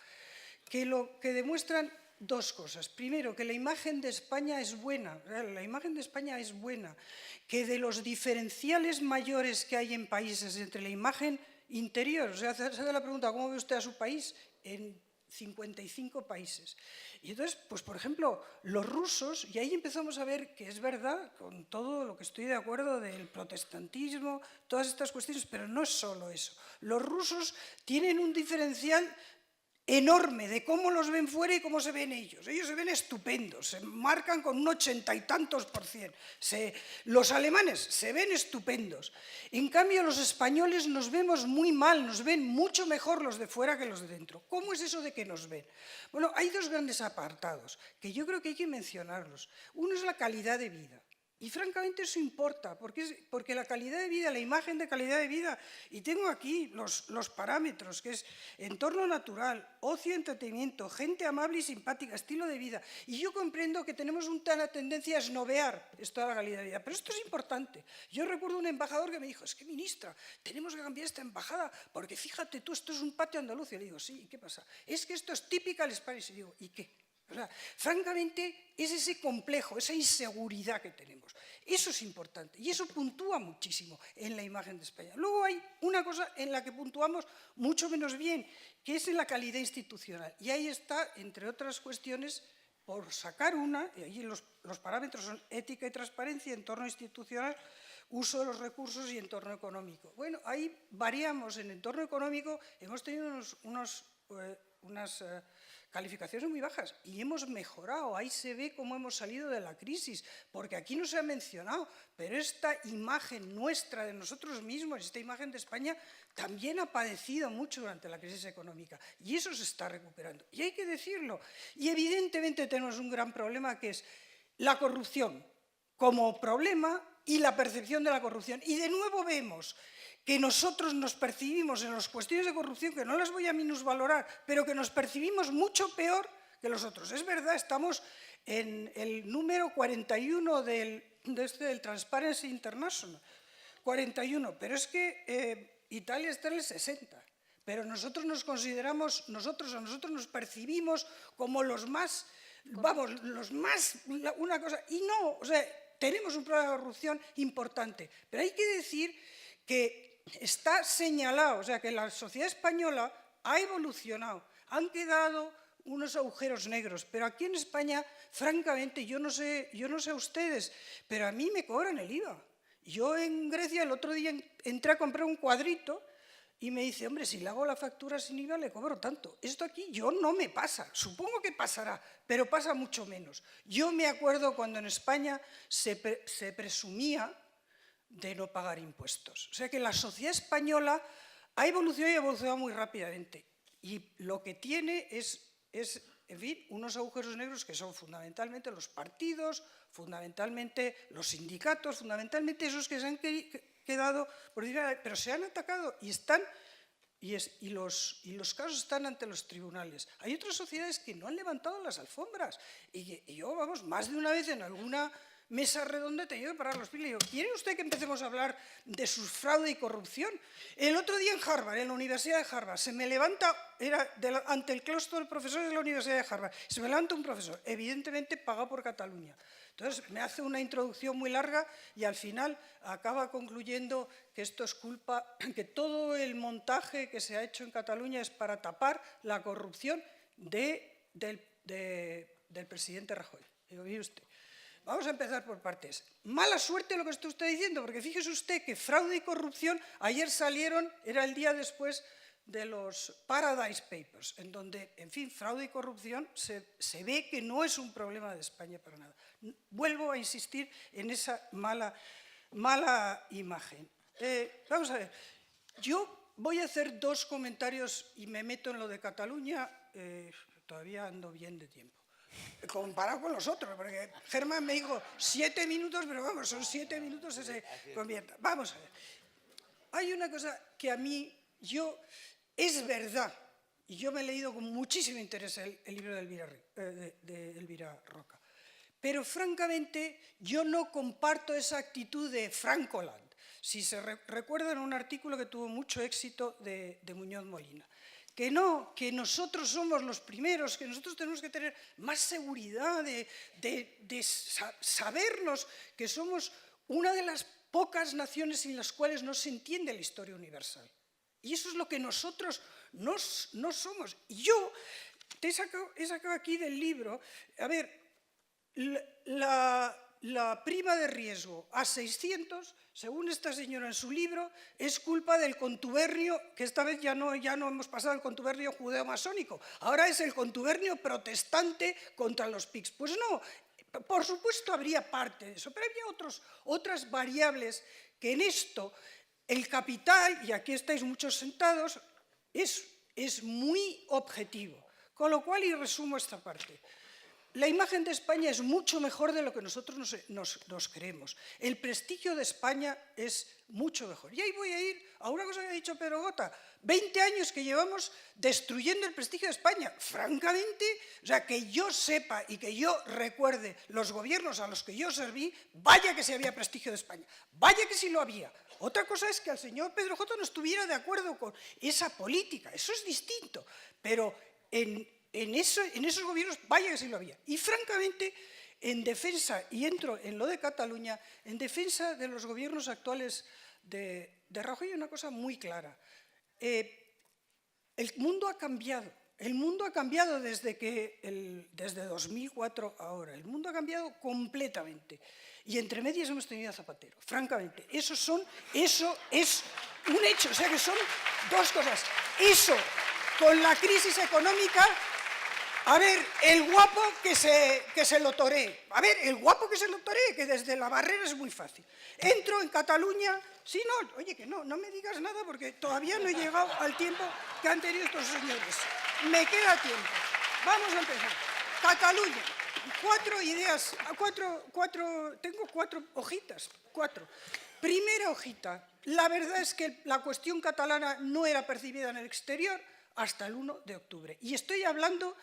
que demuestran dos cosas. Primero, que la imagen de España es buena, que de los diferenciales mayores que hay en países entre la imagen interior, o sea, se hace la pregunta, ¿cómo ve usted a su país? En 55 países. Y entonces, pues por ejemplo, los rusos, y ahí empezamos a ver que es verdad, con todo lo que estoy de acuerdo del protestantismo, todas estas cuestiones, pero no es solo eso. Los rusos tienen un diferencial enorme de cómo los ven fuera y cómo se ven ellos. Ellos se ven estupendos, se marcan con un 80 y tantos %. Los alemanes se ven estupendos. En cambio, los españoles nos vemos muy mal, nos ven mucho mejor los de fuera que los de dentro. ¿Cómo es eso de que nos ven? Bueno, hay dos grandes apartados que yo creo que hay que mencionarlos. Uno es la calidad de vida. Y francamente eso importa, porque la calidad de vida, la imagen de calidad de vida, y tengo aquí los parámetros, que es entorno natural, ocio y entretenimiento, gente amable y simpática, estilo de vida. Y yo comprendo que tenemos una tendencia a esnobear esto de la calidad de vida, pero esto es importante. Yo recuerdo un embajador que me dijo, es que ministra, tenemos que cambiar esta embajada, porque fíjate tú, esto es un patio andaluz. Y le digo, sí, ¿y qué pasa? Es que esto es typical Spanish. Y digo, ¿y qué? O sea, francamente, es ese complejo, esa inseguridad que tenemos. Eso es importante y eso puntúa muchísimo en la imagen de España. Luego hay una cosa en la que puntuamos mucho menos bien, que es en la calidad institucional. Y ahí está, entre otras cuestiones, por sacar una, y ahí los parámetros son ética y transparencia, entorno institucional, uso de los recursos y entorno económico. Bueno, ahí variamos. En entorno económico hemos tenido unas calificaciones muy bajas y hemos mejorado. Ahí se ve cómo hemos salido de la crisis, porque aquí no se ha mencionado, pero esta imagen nuestra de nosotros mismos, esta imagen de España, también ha padecido mucho durante la crisis económica y eso se está recuperando. Y hay que decirlo. Y evidentemente tenemos un gran problema, que es la corrupción como problema y la percepción de la corrupción. Y de nuevo vemos que nosotros nos percibimos en las cuestiones de corrupción, que no las voy a minusvalorar, pero que nos percibimos mucho peor que los otros. Es verdad, estamos en el número 41 del Transparency International, 41, pero es que Italia está en el 60. Pero nosotros nos consideramos, nosotros nos percibimos como los más, vamos, los más, una cosa, y no, o sea, tenemos un problema de corrupción importante, pero hay que decir que está señalado, o sea, que la sociedad española ha evolucionado, han quedado unos agujeros negros, pero aquí en España, francamente, yo no sé a ustedes, pero a mí me cobran el IVA. Yo en Grecia el otro día entré a comprar un cuadrito y me dice, hombre, si le hago la factura sin IVA le cobro tanto. Esto aquí yo no me pasa, supongo que pasará, pero pasa mucho menos. Yo me acuerdo cuando en España se presumía de no pagar impuestos. O sea que la sociedad española ha evolucionado y ha evolucionado muy rápidamente. Y lo que tiene es, en fin, unos agujeros negros que son fundamentalmente los partidos, fundamentalmente los sindicatos, fundamentalmente esos que se han quedado, pero se han atacado y están, y los casos están ante los tribunales. Hay otras sociedades que no han levantado las alfombras y yo, vamos, más de una vez en alguna mesa redonda he tenido que parar los pies y digo, ¿quiere usted que empecemos a hablar de su fraude y corrupción? El otro día en Harvard, en la Universidad de Harvard, se me levanta, ante el claustro de profesores de la Universidad de Harvard, se me levanta un profesor, evidentemente pagado por Cataluña. Entonces me hace una introducción muy larga y al final acaba concluyendo que esto es culpa, que todo el montaje que se ha hecho en Cataluña es para tapar la corrupción del presidente Rajoy. Digo, mire usted, vamos a empezar por partes. Mala suerte lo que está usted diciendo, porque fíjese usted que fraude y corrupción ayer salieron, era el día después de los Paradise Papers, en donde, en fin, fraude y corrupción se ve que no es un problema de España para nada. Vuelvo a insistir en esa mala imagen. Vamos a ver, yo voy a hacer dos comentarios y me meto en lo de Cataluña, todavía ando bien de tiempo, comparado con los otros, porque Germán me dijo 7 minutos, pero vamos, son 7 minutos y se convierta. Vamos a ver, hay una cosa que a mí, es verdad, y yo me he leído con muchísimo interés el libro de Elvira Roca, pero francamente yo no comparto esa actitud de Francoland. Si se recuerdan un artículo que tuvo mucho éxito de Muñoz Molina, que no, que nosotros somos los primeros, que nosotros tenemos que tener más seguridad de sabernos que somos una de las pocas naciones sin las cuales no se entiende la historia universal. Y eso es lo que nosotros no somos. Y yo he sacado aquí del libro, a ver, la prima de riesgo a 600, según esta señora en su libro, es culpa del contubernio, que esta vez ya no hemos pasado al contubernio judeo-masónico, ahora es el contubernio protestante contra los PICs. Pues no, por supuesto habría parte de eso, pero había otras variables que en esto el capital, y aquí estáis muchos sentados, es muy objetivo. Con lo cual, y resumo esta parte, la imagen de España es mucho mejor de lo que nosotros nos creemos. El prestigio de España es mucho mejor. Y ahí voy a ir a una cosa que ha dicho Pedro Gota. 20 años que llevamos destruyendo el prestigio de España. Francamente, o sea, que yo sepa y que yo recuerde los gobiernos a los que yo serví, vaya que sí había prestigio de España. Vaya que sí lo había. Otra cosa es que al señor Pedro J. no estuviera de acuerdo con esa política. Eso es distinto. Pero en esos gobiernos, vaya que sí lo había. Y francamente, en defensa, y entro en lo de Cataluña, en defensa de los gobiernos actuales de Rajoy, hay una cosa muy clara. El mundo ha cambiado. El mundo ha cambiado desde 2004 a ahora. El mundo ha cambiado completamente. Y entre medias hemos tenido a Zapatero. Francamente, eso es un hecho. O sea que son dos cosas. Eso, con la crisis económica. A ver, el guapo que se lo toree. A ver, el guapo que se lo toree, que desde la barrera es muy fácil. Entro en Cataluña. Sí, no, oye, que no me digas nada porque todavía no he llegado al tiempo que han tenido estos señores. Me queda tiempo. Vamos a empezar. Cataluña. 4 ideas, tengo 4 hojitas. 4. Primera hojita. La verdad es que la cuestión catalana no era percibida en el exterior hasta el 1 de octubre. Y estoy hablando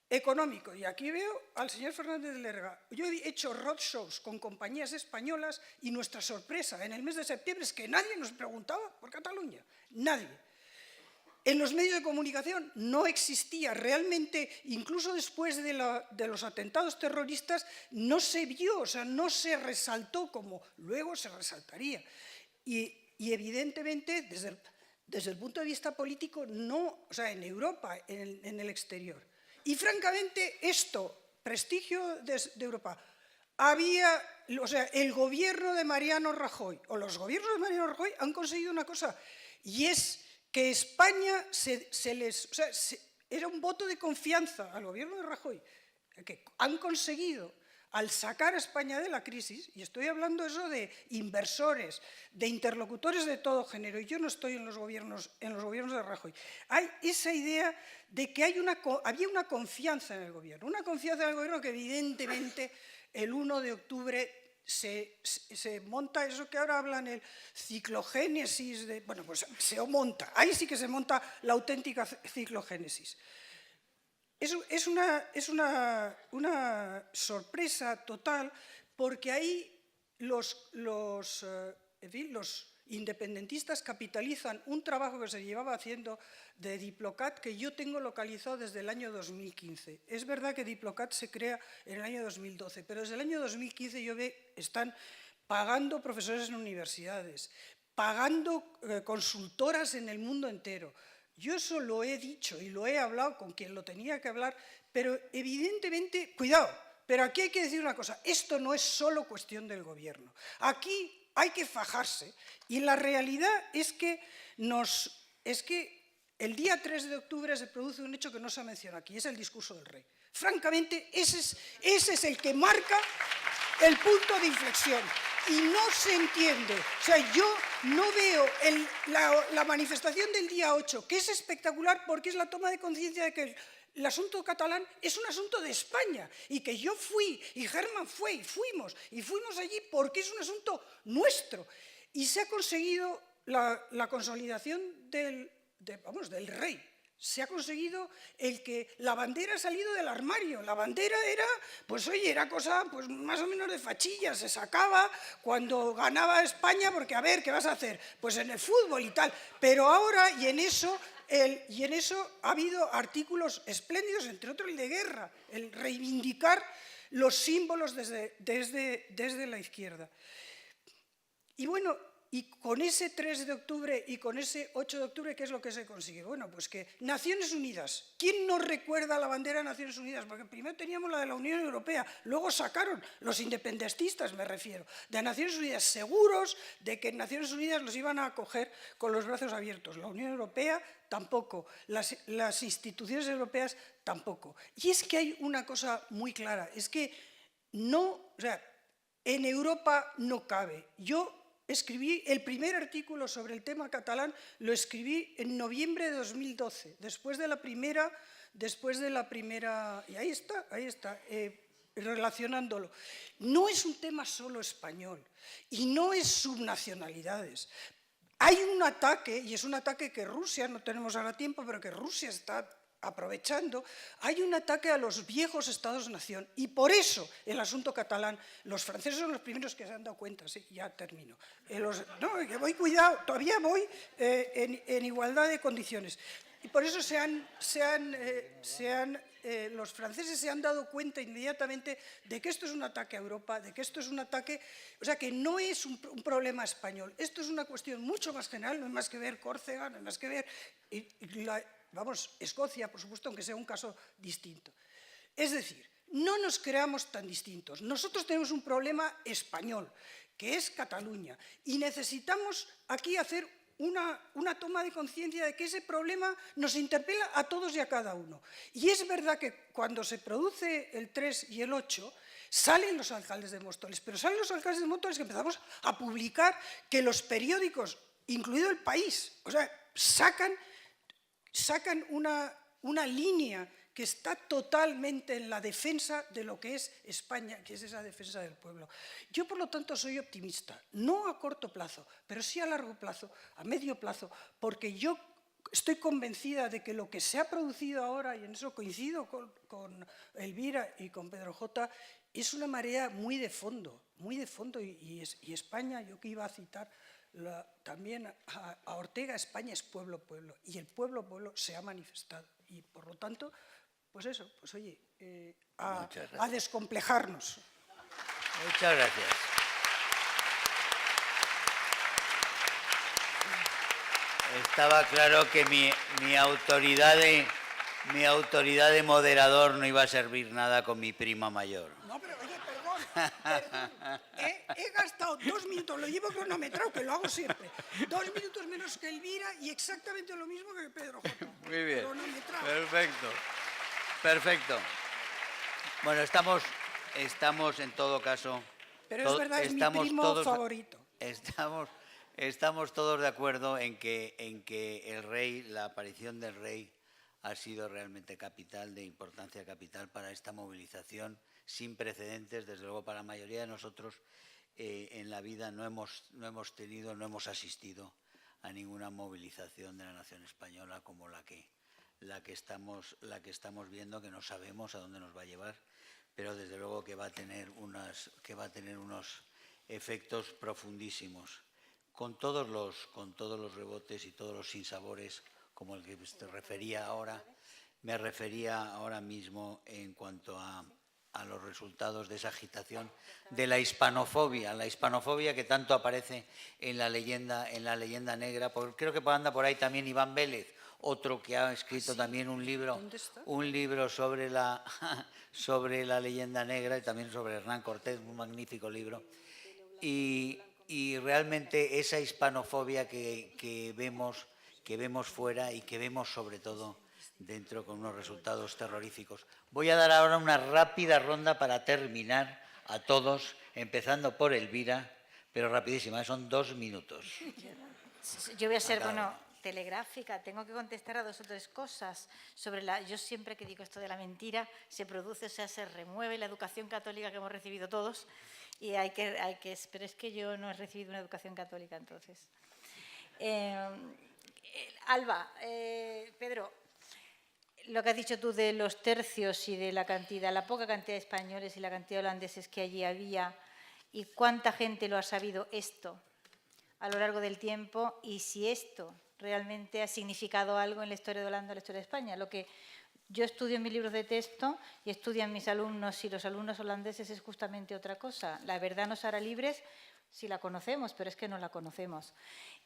económico. Y aquí veo al señor Fernández de Lerga. Yo he hecho roadshows con compañías españolas y nuestra sorpresa en el mes de septiembre es que nadie nos preguntaba por Cataluña. Nadie. En los medios de comunicación no existía realmente, incluso después de los atentados terroristas, no se vio, o sea, no se resaltó como luego se resaltaría. Y evidentemente, desde el punto de vista político, no, o sea, en Europa, en el exterior. Y francamente, prestigio de Europa, o sea, el gobierno de Mariano Rajoy, o los gobiernos de Mariano Rajoy han conseguido una cosa, y es que España era un voto de confianza al gobierno de Rajoy, que han conseguido, al sacar a España de la crisis, y estoy hablando eso de inversores, de interlocutores de todo género, y yo no estoy en los gobiernos de Rajoy, hay esa idea de que había una confianza en el gobierno, que evidentemente el 1 de octubre se monta eso que ahora hablan, el ciclogénesis, bueno, pues se monta, ahí sí que se monta la auténtica ciclogénesis. Es una sorpresa total porque ahí los independentistas capitalizan un trabajo que se llevaba haciendo de Diplocat que yo tengo localizado desde el año 2015. Es verdad que Diplocat se crea en el año 2012, pero desde el año 2015 están pagando profesores en universidades, pagando consultoras en el mundo entero. Yo eso lo he dicho y lo he hablado con quien lo tenía que hablar, pero evidentemente, cuidado, pero aquí hay que decir una cosa, esto no es solo cuestión del gobierno. Aquí hay que fajarse y la realidad es que el día 3 de octubre se produce un hecho que no se ha mencionado aquí, es el discurso del rey. Francamente, ese es el que marca el punto de inflexión. Y no se entiende. O sea, yo no veo la manifestación del día 8, que es espectacular porque es la toma de conciencia de que el asunto catalán es un asunto de España y que yo fui y Germán fue y fuimos allí porque es un asunto nuestro. Y se ha conseguido la consolidación del rey. Se ha conseguido el que la bandera ha salido del armario. La bandera era cosa pues, más o menos de fachilla, se sacaba cuando ganaba España porque, a ver, ¿qué vas a hacer? Pues en el fútbol y tal. Pero ahora, y en eso ha habido artículos espléndidos, entre otros el de guerra, el reivindicar los símbolos desde la izquierda. Y bueno, y con ese 3 de octubre y con ese 8 de octubre, ¿qué es lo que se consigue? Bueno, pues que Naciones Unidas, ¿quién no recuerda la bandera de Naciones Unidas? Porque primero teníamos la de la Unión Europea, luego sacaron los independentistas, me refiero, de Naciones Unidas, seguros de que en Naciones Unidas los iban a acoger con los brazos abiertos. La Unión Europea tampoco, las instituciones europeas tampoco. Y es que hay una cosa muy clara, es que en Europa no cabe. Yo escribí el primer artículo sobre el tema catalán, lo escribí en noviembre de 2012, después de la primera, y ahí está, relacionándolo. No es un tema solo español y no es subnacionalidades. Hay un ataque, y es un ataque que Rusia, no tenemos ahora tiempo, pero que Rusia está aprovechando, hay un ataque a los viejos estados-nación y por eso el asunto catalán, los franceses son los primeros que se han dado cuenta, sí, ya termino, que voy, cuidado, todavía voy en igualdad de condiciones y por eso los franceses se han dado cuenta inmediatamente de que esto es un ataque a Europa, de que esto es un ataque, o sea, que no es un problema español, esto es una cuestión mucho más general, no hay más que ver Córcega, no hay más que ver Escocia, por supuesto, aunque sea un caso distinto. Es decir, no nos creamos tan distintos. Nosotros tenemos un problema español, que es Cataluña, y necesitamos aquí hacer una toma de conciencia de que ese problema nos interpela a todos y a cada uno. Y es verdad que cuando se produce el 3 y el 8, salen los alcaldes de Móstoles, pero salen los alcaldes de Móstoles que empezamos a publicar que los periódicos, incluido El País, o sea, sacan una línea que está totalmente en la defensa de lo que es España, que es esa defensa del pueblo. Yo, por lo tanto, soy optimista, no a corto plazo, pero sí a largo plazo, a medio plazo, porque yo estoy convencida de que lo que se ha producido ahora, y en eso coincido con Elvira y con Pedro J., es una marea muy de fondo, y España, yo que iba a citar también a Ortega, España es pueblo, y el pueblo se ha manifestado, y por lo tanto, pues eso, pues oye, a descomplejarnos. Muchas gracias. Estaba claro que mi autoridad de moderador no iba a servir nada con mi prima mayor. No, pero oye, perdón. He gastado 2 minutos, lo llevo cronometrado, que lo hago siempre. 2 minutos menos que Elvira y exactamente lo mismo que Pedro J. Muy bien. Cronometrado. Perfecto. Bueno, estamos en todo caso... Pero es verdad, es mi primo favorito. Estamos todos de acuerdo en que el rey, la aparición del rey, ha sido realmente capital, de importancia capital para esta movilización sin precedentes. Desde luego, para la mayoría de nosotros en la vida no hemos asistido a ninguna movilización de la nación española como la que estamos viendo, que no sabemos a dónde nos va a llevar, pero desde luego que va a tener unos efectos profundísimos, con todos los rebotes y todos los sinsabores, como el que te refería ahora. Me refería ahora mismo en cuanto a los resultados de esa agitación de la hispanofobia que tanto aparece en la leyenda negra. Creo que anda por ahí también Iván Vélez, otro que ha escrito también un libro sobre la leyenda negra, y también sobre Hernán Cortés, un magnífico libro. Y realmente esa hispanofobia que vemos fuera y que vemos sobre todo dentro, con unos resultados terroríficos. Voy a dar ahora una rápida ronda para terminar a todos, empezando por Elvira, pero rapidísima, son 2 minutos. Yo voy a ser, telegráfica. Tengo que contestar a 2 o 3 cosas. Yo siempre que digo esto de la mentira, se produce, o sea, se remueve la educación católica que hemos recibido todos, y pero es que yo no he recibido una educación católica, entonces. Alba, Pedro, lo que has dicho tú de los tercios y de la poca cantidad de españoles y la cantidad de holandeses que allí había, y cuánta gente lo ha sabido esto a lo largo del tiempo, y si esto realmente ha significado algo en la historia de Holanda, en la historia de España. Lo que yo estudio en mis libros de texto y estudian mis alumnos y los alumnos holandeses es justamente otra cosa. La verdad nos hará libres si la conocemos, pero es que no la conocemos.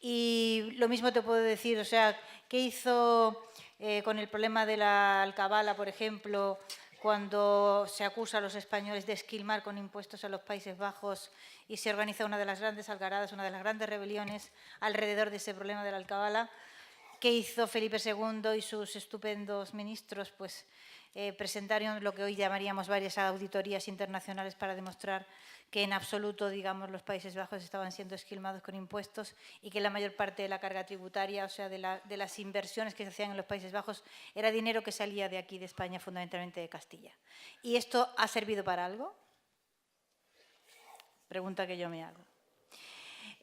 Y lo mismo te puedo decir, o sea, ¿qué hizo con el problema de la alcabala, por ejemplo, cuando se acusa a los españoles de esquilmar con impuestos a los Países Bajos y se organiza una de las grandes algaradas, una de las grandes rebeliones alrededor de ese problema de la alcabala? ¿Qué hizo Felipe II y sus estupendos ministros? Pues presentaron lo que hoy llamaríamos varias auditorías internacionales para demostrar que en absoluto, digamos, los Países Bajos estaban siendo esquilmados con impuestos, y que la mayor parte de la carga tributaria, o sea, de las inversiones que se hacían en los Países Bajos, era dinero que salía de aquí, de España, fundamentalmente de Castilla. ¿Y esto ha servido para algo? Pregunta que yo me hago.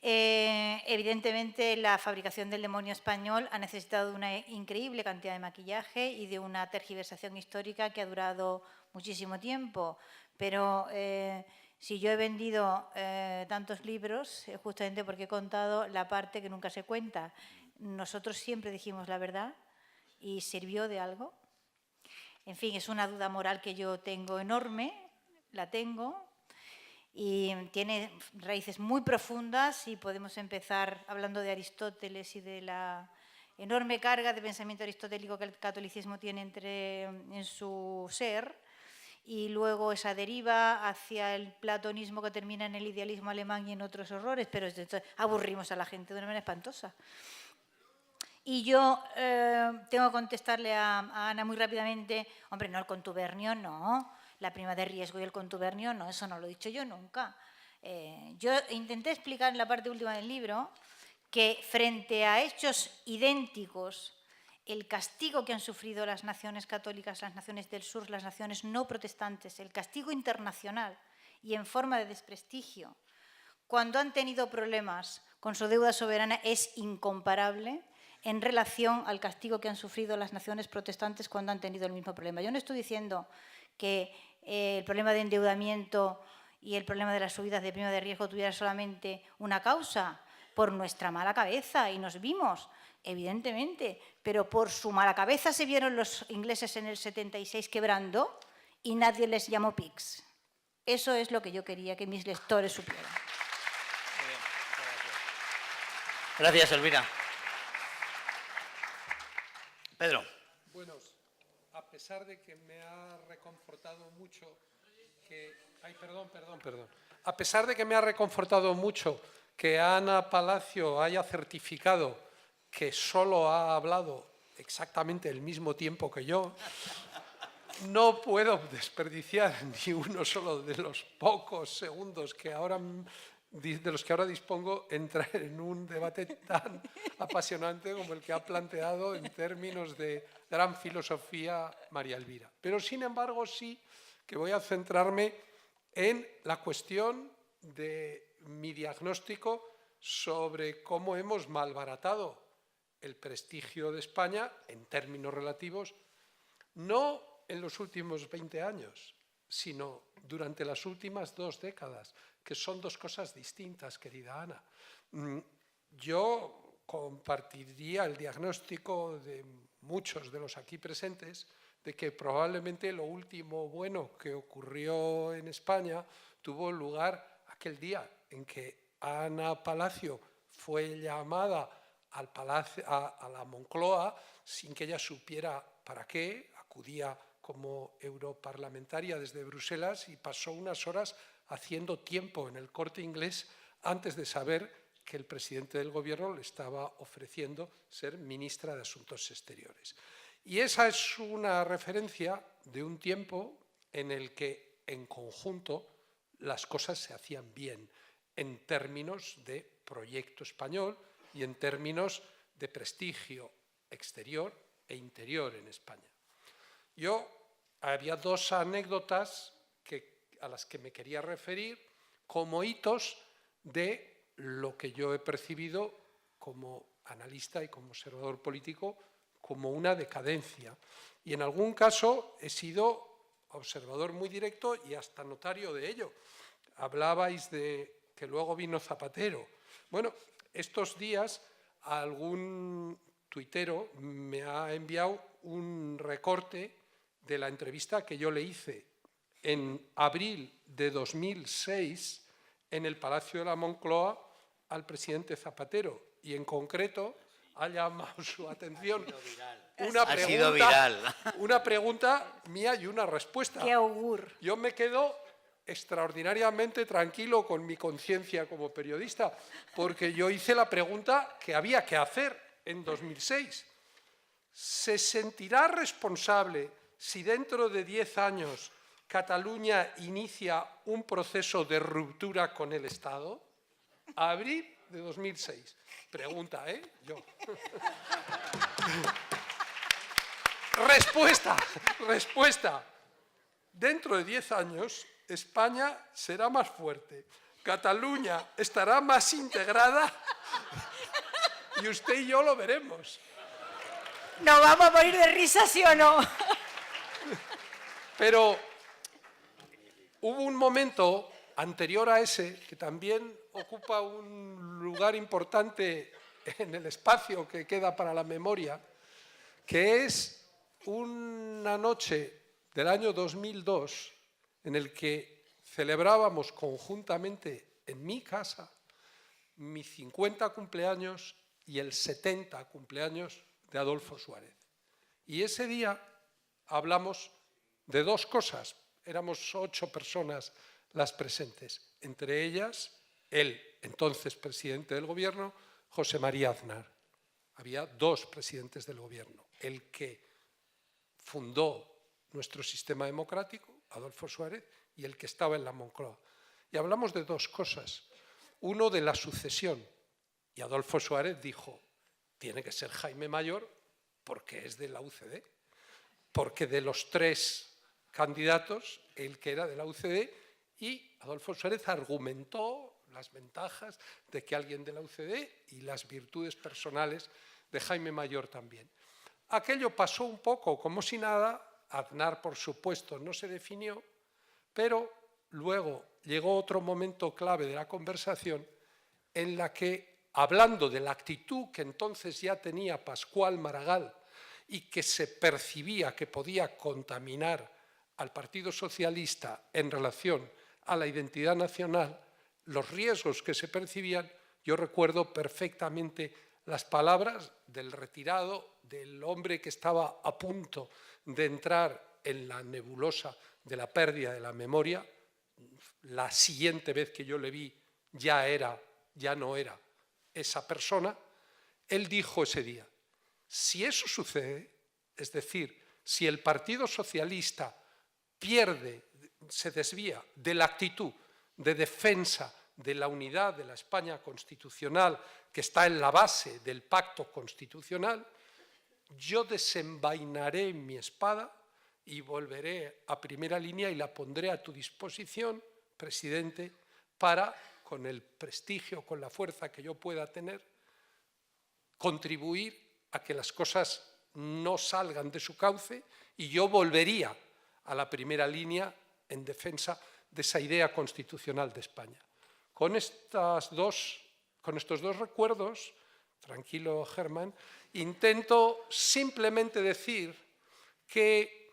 Evidentemente, la fabricación del demonio español ha necesitado de una increíble cantidad de maquillaje y de una tergiversación histórica que ha durado muchísimo tiempo, pero si yo he vendido tantos libros, justamente porque he contado la parte que nunca se cuenta. Nosotros siempre dijimos la verdad y sirvió de algo. En fin, es una duda moral que yo tengo enorme, la tengo, y tiene raíces muy profundas, y podemos empezar hablando de Aristóteles y de la enorme carga de pensamiento aristotélico que el catolicismo tiene en su ser, y luego esa deriva hacia el platonismo que termina en el idealismo alemán y en otros horrores, pero aburrimos a la gente de una manera espantosa. Y yo tengo que contestarle a Ana muy rápidamente: hombre, no, el contubernio no, la prima de riesgo y el contubernio no, eso no lo he dicho yo nunca. Yo intenté explicar en la parte última del libro que frente a hechos idénticos el castigo que han sufrido las naciones católicas, las naciones del sur, las naciones no protestantes, el castigo internacional y en forma de desprestigio, cuando han tenido problemas con su deuda soberana, es incomparable en relación al castigo que han sufrido las naciones protestantes cuando han tenido el mismo problema. Yo no estoy diciendo que el problema de endeudamiento y el problema de las subidas de prima de riesgo tuviera solamente una causa por nuestra mala cabeza, y nos vimos, evidentemente, pero por su mala cabeza se vieron los ingleses en el 76 quebrando y nadie les llamó pigs. Eso es lo que yo quería que mis lectores supieran. Muy bien, muchas gracias. Gracias, Elvira. Pedro. Bueno, a pesar de que me ha reconfortado mucho que... Ay, perdón. A pesar de que me ha reconfortado mucho que Ana Palacio haya certificado que solo ha hablado exactamente el mismo tiempo que yo, no puedo desperdiciar ni uno solo de los pocos segundos de los que ahora dispongo entrar en un debate tan apasionante como el que ha planteado en términos de gran filosofía María Elvira. Pero, sin embargo, sí que voy a centrarme en la cuestión de mi diagnóstico sobre cómo hemos malbaratado el prestigio de España en términos relativos, no en los últimos 20 años, sino durante las últimas 2 décadas, que son 2 cosas distintas, querida Ana. Yo compartiría el diagnóstico de muchos de los aquí presentes de que probablemente lo último bueno que ocurrió en España tuvo lugar aquel día en que Ana Palacio fue llamada al palacio, a la Moncloa sin que ella supiera para qué. Acudía como europarlamentaria desde Bruselas y pasó unas horas haciendo tiempo en el Corte Inglés antes de saber que el presidente del gobierno le estaba ofreciendo ser ministra de Asuntos Exteriores. Y esa es una referencia de un tiempo en el que, en conjunto, las cosas se hacían bien en términos de proyecto español y en términos de prestigio exterior e interior en España. Había 2 anécdotas a las que me quería referir como hitos de lo que yo he percibido como analista y como observador político como una decadencia. Y en algún caso he sido observador muy directo y hasta notario de ello. Hablabais de que luego vino Zapatero. Bueno, estos días algún tuitero me ha enviado un recorte de la entrevista que yo le hice en abril de 2006 en el Palacio de la Moncloa al presidente Zapatero, y en concreto ha llamado su atención una pregunta mía y una respuesta. ¡Qué augur! Yo me quedo extraordinariamente tranquilo con mi conciencia como periodista, porque yo hice la pregunta que había que hacer en 2006. ¿Se sentirá responsable si dentro de 10 años Cataluña inicia un proceso de ruptura con el Estado? Abril de 2006. Pregunta, Yo. Respuesta. Dentro de 10 años, España será más fuerte, Cataluña estará más integrada y usted y yo lo veremos. ¿Nos vamos a morir de risa, sí o no? Pero hubo un momento anterior a ese que también ocupa un lugar importante en el espacio que queda para la memoria, que es una noche del año 2002 en el que celebrábamos conjuntamente en mi casa mi 50 cumpleaños y el 70 cumpleaños de Adolfo Suárez. Y ese día hablamos de 2 cosas. Éramos 8 personas las presentes, entre ellas el entonces presidente del gobierno, José María Aznar. Había 2 presidentes del gobierno, el que fundó nuestro sistema democrático, Adolfo Suárez, y el que estaba en la Moncloa. Y hablamos de 2 cosas. Uno, de la sucesión. Y Adolfo Suárez dijo, tiene que ser Jaime Mayor porque es de la UCD, porque de los 3 candidatos, el que era de la UCD, y Adolfo Suárez argumentó las ventajas de que alguien de la UCD y las virtudes personales de Jaime Mayor también. Aquello pasó un poco como si nada. Aznar, por supuesto, no se definió, pero luego llegó otro momento clave de la conversación en la que, hablando de la actitud que entonces ya tenía Pascual Maragall y que se percibía que podía contaminar al Partido Socialista en relación a la identidad nacional, los riesgos que se percibían, yo recuerdo perfectamente las palabras del retirado, del hombre que estaba a punto de entrar en la nebulosa de la pérdida de la memoria. La siguiente vez que yo le vi ya no era esa persona. Él dijo ese día, si eso sucede, es decir, si el Partido Socialista pierde, se desvía de la actitud de defensa de la unidad de la España constitucional que está en la base del pacto constitucional, yo desenvainaré mi espada y volveré a primera línea y la pondré a tu disposición, presidente, para, con el prestigio, con la fuerza que yo pueda tener, contribuir a que las cosas no salgan de su cauce, y yo volvería a la primera línea en defensa de esa idea constitucional de España. Con estos dos recuerdos, tranquilo Germán, intento simplemente decir que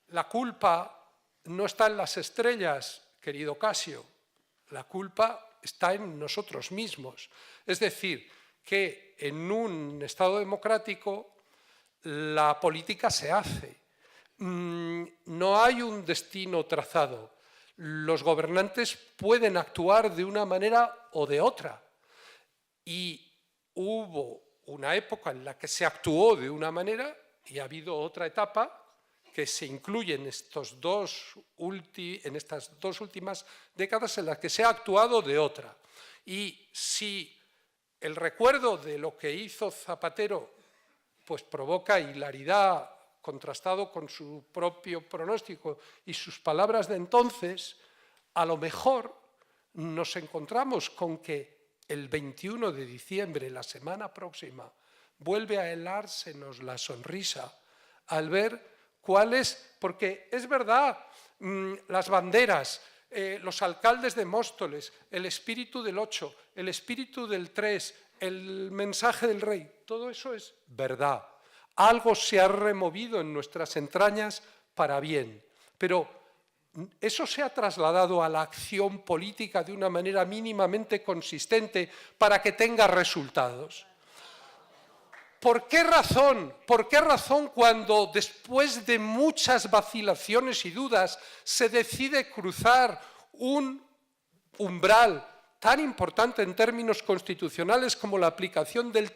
la culpa no está en las estrellas, querido Casio, la culpa está en nosotros mismos. Es decir, que en un Estado democrático la política se hace. No hay un destino trazado. Los gobernantes pueden actuar de una manera o de otra. Y hubo una época en la que se actuó de una manera y ha habido otra etapa que se incluye en estas dos últimas décadas en las que se ha actuado de otra. Y si el recuerdo de lo que hizo Zapatero pues provoca hilaridad contrastado con su propio pronóstico y sus palabras de entonces, a lo mejor nos encontramos con que el 21 de diciembre, la semana próxima, vuelve a helársenos la sonrisa al ver cuáles, porque es verdad, las banderas, los alcaldes de Móstoles, el espíritu del 8, el espíritu del 3, el mensaje del rey, todo eso es verdad. Algo se ha removido en nuestras entrañas para bien, pero eso se ha trasladado a la acción política de una manera mínimamente consistente para que tenga resultados. ¿Por qué razón? ¿Por qué razón cuando después de muchas vacilaciones y dudas se decide cruzar un umbral tan importante en términos constitucionales como la aplicación del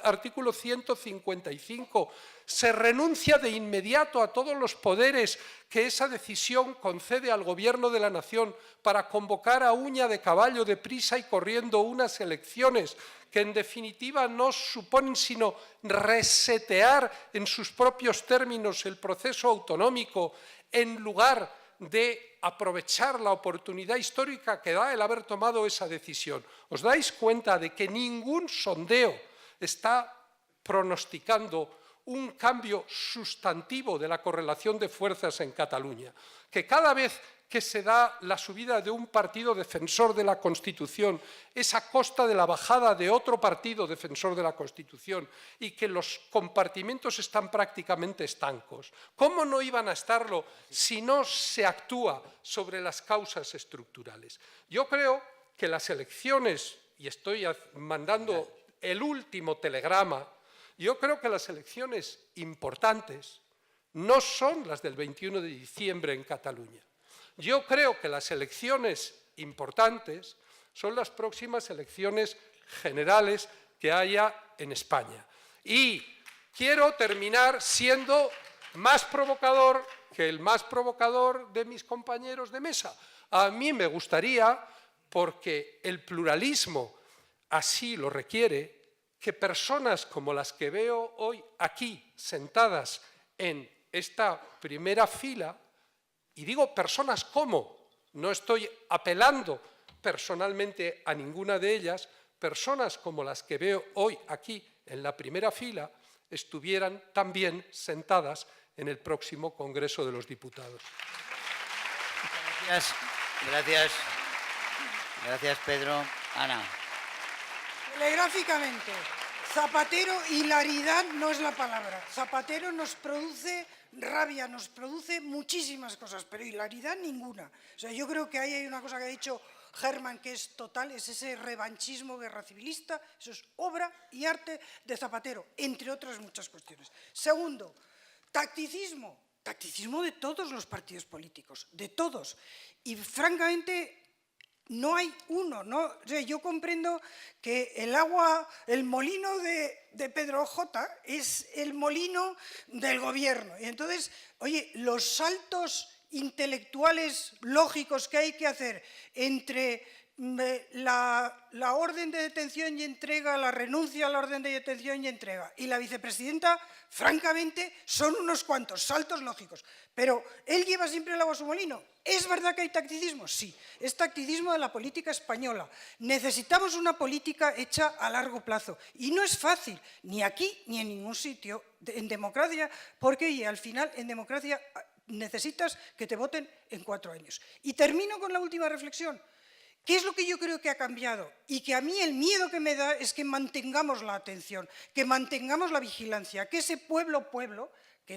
artículo 155, se renuncia de inmediato a todos los poderes que esa decisión concede al Gobierno de la Nación para convocar a uña de caballo, deprisa y corriendo, unas elecciones que en definitiva no suponen sino resetear en sus propios términos el proceso autonómico en lugar de aprovechar la oportunidad histórica que da el haber tomado esa decisión? ¿Os dais cuenta de que ningún sondeo está pronosticando un cambio sustantivo de la correlación de fuerzas en Cataluña? Que cada vez que se da la subida de un partido defensor de la Constitución es a costa de la bajada de otro partido defensor de la Constitución y que los compartimentos están prácticamente estancos. ¿Cómo no iban a estarlo si no se actúa sobre las causas estructurales? Yo creo que las elecciones, y estoy mandando el último telegrama, yo creo que las elecciones importantes no son las del 21 de diciembre en Cataluña. Yo creo que las elecciones importantes son las próximas elecciones generales que haya en España. Y quiero terminar siendo más provocador que el más provocador de mis compañeros de mesa. A mí me gustaría, porque el pluralismo así lo requiere, que personas como las que veo hoy aquí sentadas en esta primera fila, y digo personas como, no estoy apelando personalmente a ninguna de ellas, personas como las que veo hoy aquí en la primera fila, estuvieran también sentadas en el próximo Congreso de los Diputados. Gracias, Pedro. Ana. Telegráficamente, Zapatero, hilaridad no es la palabra. Zapatero nos produce rabia, nos produce muchísimas cosas, pero hilaridad ninguna. O sea, yo creo que ahí hay una cosa que ha dicho Herman que es total, es ese revanchismo guerra civilista, eso es obra y arte de Zapatero, entre otras muchas cuestiones. Segundo, tacticismo de todos los partidos políticos, de todos. Y francamente no hay uno, ¿no? O sea, yo comprendo que el molino de Pedro J. es el molino del gobierno. Y entonces, oye, los saltos intelectuales lógicos que hay que hacer entre la orden de detención y entrega, la renuncia a la orden de detención y entrega, y la vicepresidenta, francamente, son unos cuantos saltos lógicos. Pero él lleva siempre el agua a su molino. ¿Es verdad que hay tacticismo? Sí, es tacticismo de la política española. Necesitamos una política hecha a largo plazo. Y no es fácil, ni aquí ni en ningún sitio, en democracia, porque al final en democracia necesitas que te voten en 4 años. Y termino con la última reflexión. ¿Qué es lo que yo creo que ha cambiado? Y que a mí el miedo que me da es que mantengamos la atención, que mantengamos la vigilancia, que ese pueblo que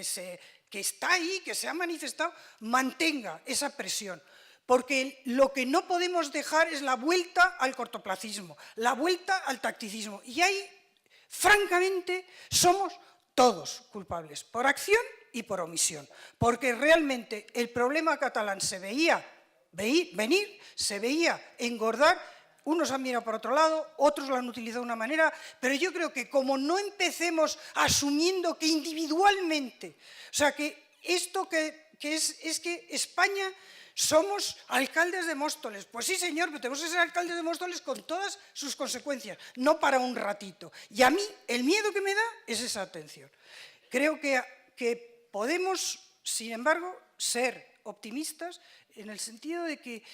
está ahí, que se ha manifestado, mantenga esa presión. Porque lo que no podemos dejar es la vuelta al cortoplacismo, la vuelta al tacticismo. Y ahí, francamente, somos todos culpables, por acción y por omisión. Porque realmente el problema catalán se veía venir, se veía engordar, unos han mirado por otro lado, otros lo han utilizado de una manera, pero yo creo que como no empecemos asumiendo que individualmente, o sea, que esto que es que España somos alcaldes de Móstoles, pues sí señor, pero tenemos que ser alcaldes de Móstoles con todas sus consecuencias, no para un ratito. Y a mí el miedo que me da es esa atención. Creo que podemos, sin embargo, ser optimistas en el sentido de que,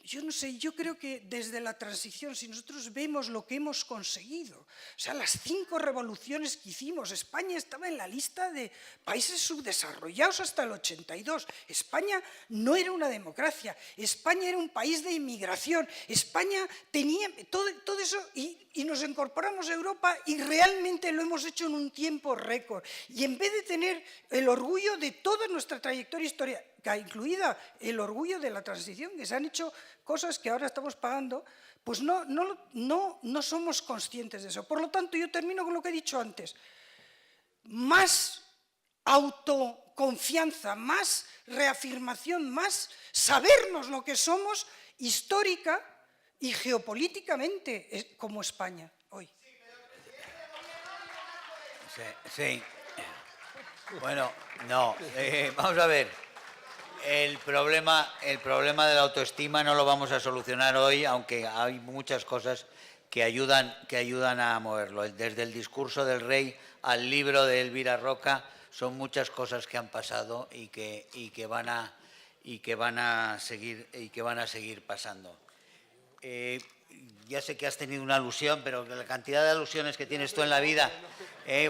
yo no sé, yo creo que desde la transición, si nosotros vemos lo que hemos conseguido, o sea, las 5 revoluciones que hicimos, España estaba en la lista de países subdesarrollados hasta el 82, España no era una democracia, España era un país de inmigración, España tenía todo eso y nos incorporamos a Europa y realmente lo hemos hecho en un tiempo récord. Y en vez de tener el orgullo de toda nuestra trayectoria histórica, incluida el orgullo de la transición, que se han hecho cosas que ahora estamos pagando, pues no somos conscientes de eso. Por lo tanto, yo termino con lo que he dicho antes. Más autoconfianza, más reafirmación, más sabernos lo que somos histórica y geopolíticamente como España hoy. Sí. Bueno, no, vamos a ver. El problema de la autoestima no lo vamos a solucionar hoy, aunque hay muchas cosas que ayudan a moverlo. Desde el discurso del rey al libro de Elvira Roca, son muchas cosas que han pasado y que van a seguir pasando. Ya sé que has tenido una alusión, pero la cantidad de alusiones que tienes tú en la vida,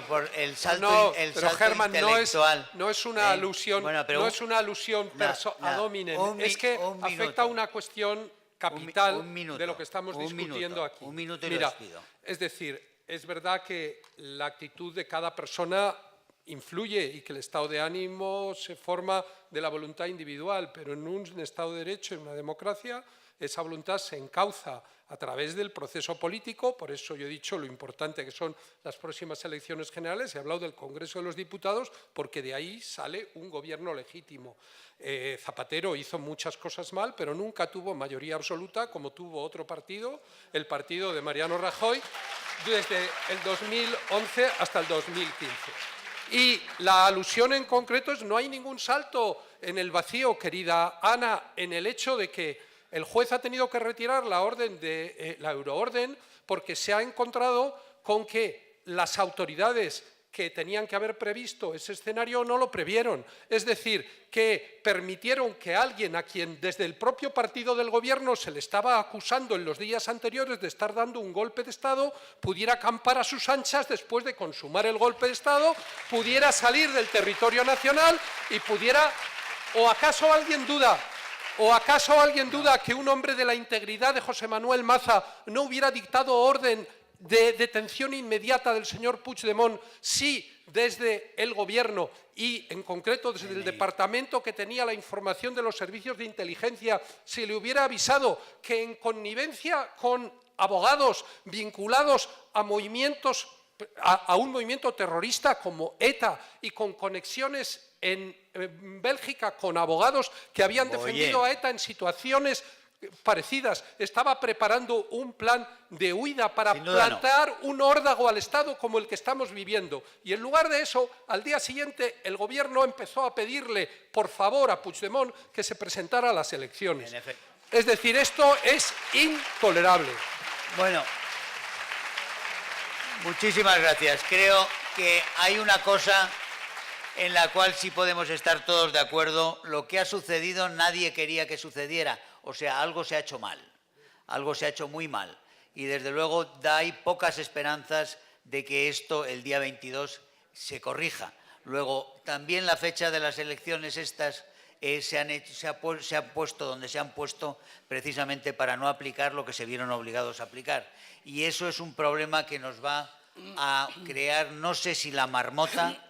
por el salto Germán, intelectual. No es una alusión, bueno, pero no es una alusión ad hominem, es que afecta a una cuestión capital de lo que estamos discutiendo aquí. Un minuto y lo Mira, despido. es decir, es verdad que la actitud de cada persona influye y que el estado de ánimo se forma de la voluntad individual, pero en un Estado de Derecho, en una democracia, esa voluntad se encauza a través del proceso político. Por eso yo he dicho lo importante que son las próximas elecciones generales, he hablado del Congreso de los Diputados, porque de ahí sale un gobierno legítimo. Zapatero hizo muchas cosas mal, pero nunca tuvo mayoría absoluta, como tuvo otro partido, el partido de Mariano Rajoy, desde el 2011 hasta el 2015. Y la alusión en concreto es: no hay ningún salto en el vacío, querida Ana, en el hecho de que el juez ha tenido que retirar la orden de la euroorden porque se ha encontrado con que las autoridades que tenían que haber previsto ese escenario no lo previeron. Es decir, que permitieron que alguien a quien desde el propio partido del gobierno se le estaba acusando en los días anteriores de estar dando un golpe de Estado, pudiera acampar a sus anchas después de consumar el golpe de Estado, pudiera salir del territorio nacional y pudiera... ¿O acaso alguien duda que un hombre de la integridad de José Manuel Maza no hubiera dictado orden de detención inmediata del señor Puigdemont si desde el Gobierno y, en concreto, desde el departamento que tenía la información de los servicios de inteligencia, se le hubiera avisado que, en connivencia con abogados vinculados a movimientos, a un movimiento terrorista como ETA y con conexiones en Bélgica con abogados que habían defendido a ETA en situaciones parecidas, estaba preparando un plan de huida para plantear un órdago al Estado como el que estamos viviendo. Y en lugar de eso, al día siguiente, el Gobierno empezó a pedirle, por favor, a Puigdemont que se presentara a las elecciones. Es decir, esto es intolerable. Bueno, muchísimas gracias. Creo que hay una cosa en la cual sí podemos estar todos de acuerdo. Lo que ha sucedido nadie quería que sucediera. O sea, algo se ha hecho mal, algo se ha hecho muy mal. Y desde luego hay pocas esperanzas de que esto el día 22 se corrija. Luego, también la fecha de las elecciones estas se ha puesto donde se han puesto precisamente para no aplicar lo que se vieron obligados a aplicar. Y eso es un problema que nos va a crear, no sé si la marmota,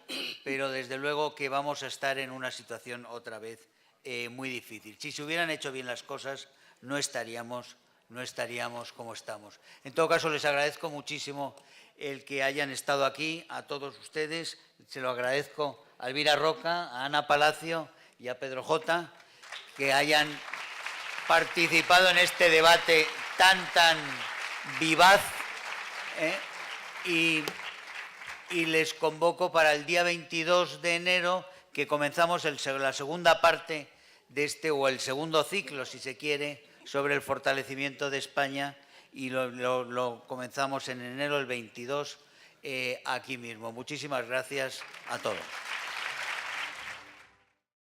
pero desde luego que vamos a estar en una situación otra vez muy difícil. Si se hubieran hecho bien las cosas, no estaríamos como estamos. En todo caso, les agradezco muchísimo el que hayan estado aquí, a todos ustedes. Se lo agradezco a Elvira Roca, a Ana Palacio y a Pedro J, que hayan participado en este debate tan vivaz, y les convoco para el día 22 de enero, que comenzamos la segunda parte de o el segundo ciclo, si se quiere, sobre el fortalecimiento de España, y lo comenzamos en enero, el 22, aquí mismo. Muchísimas gracias a todos.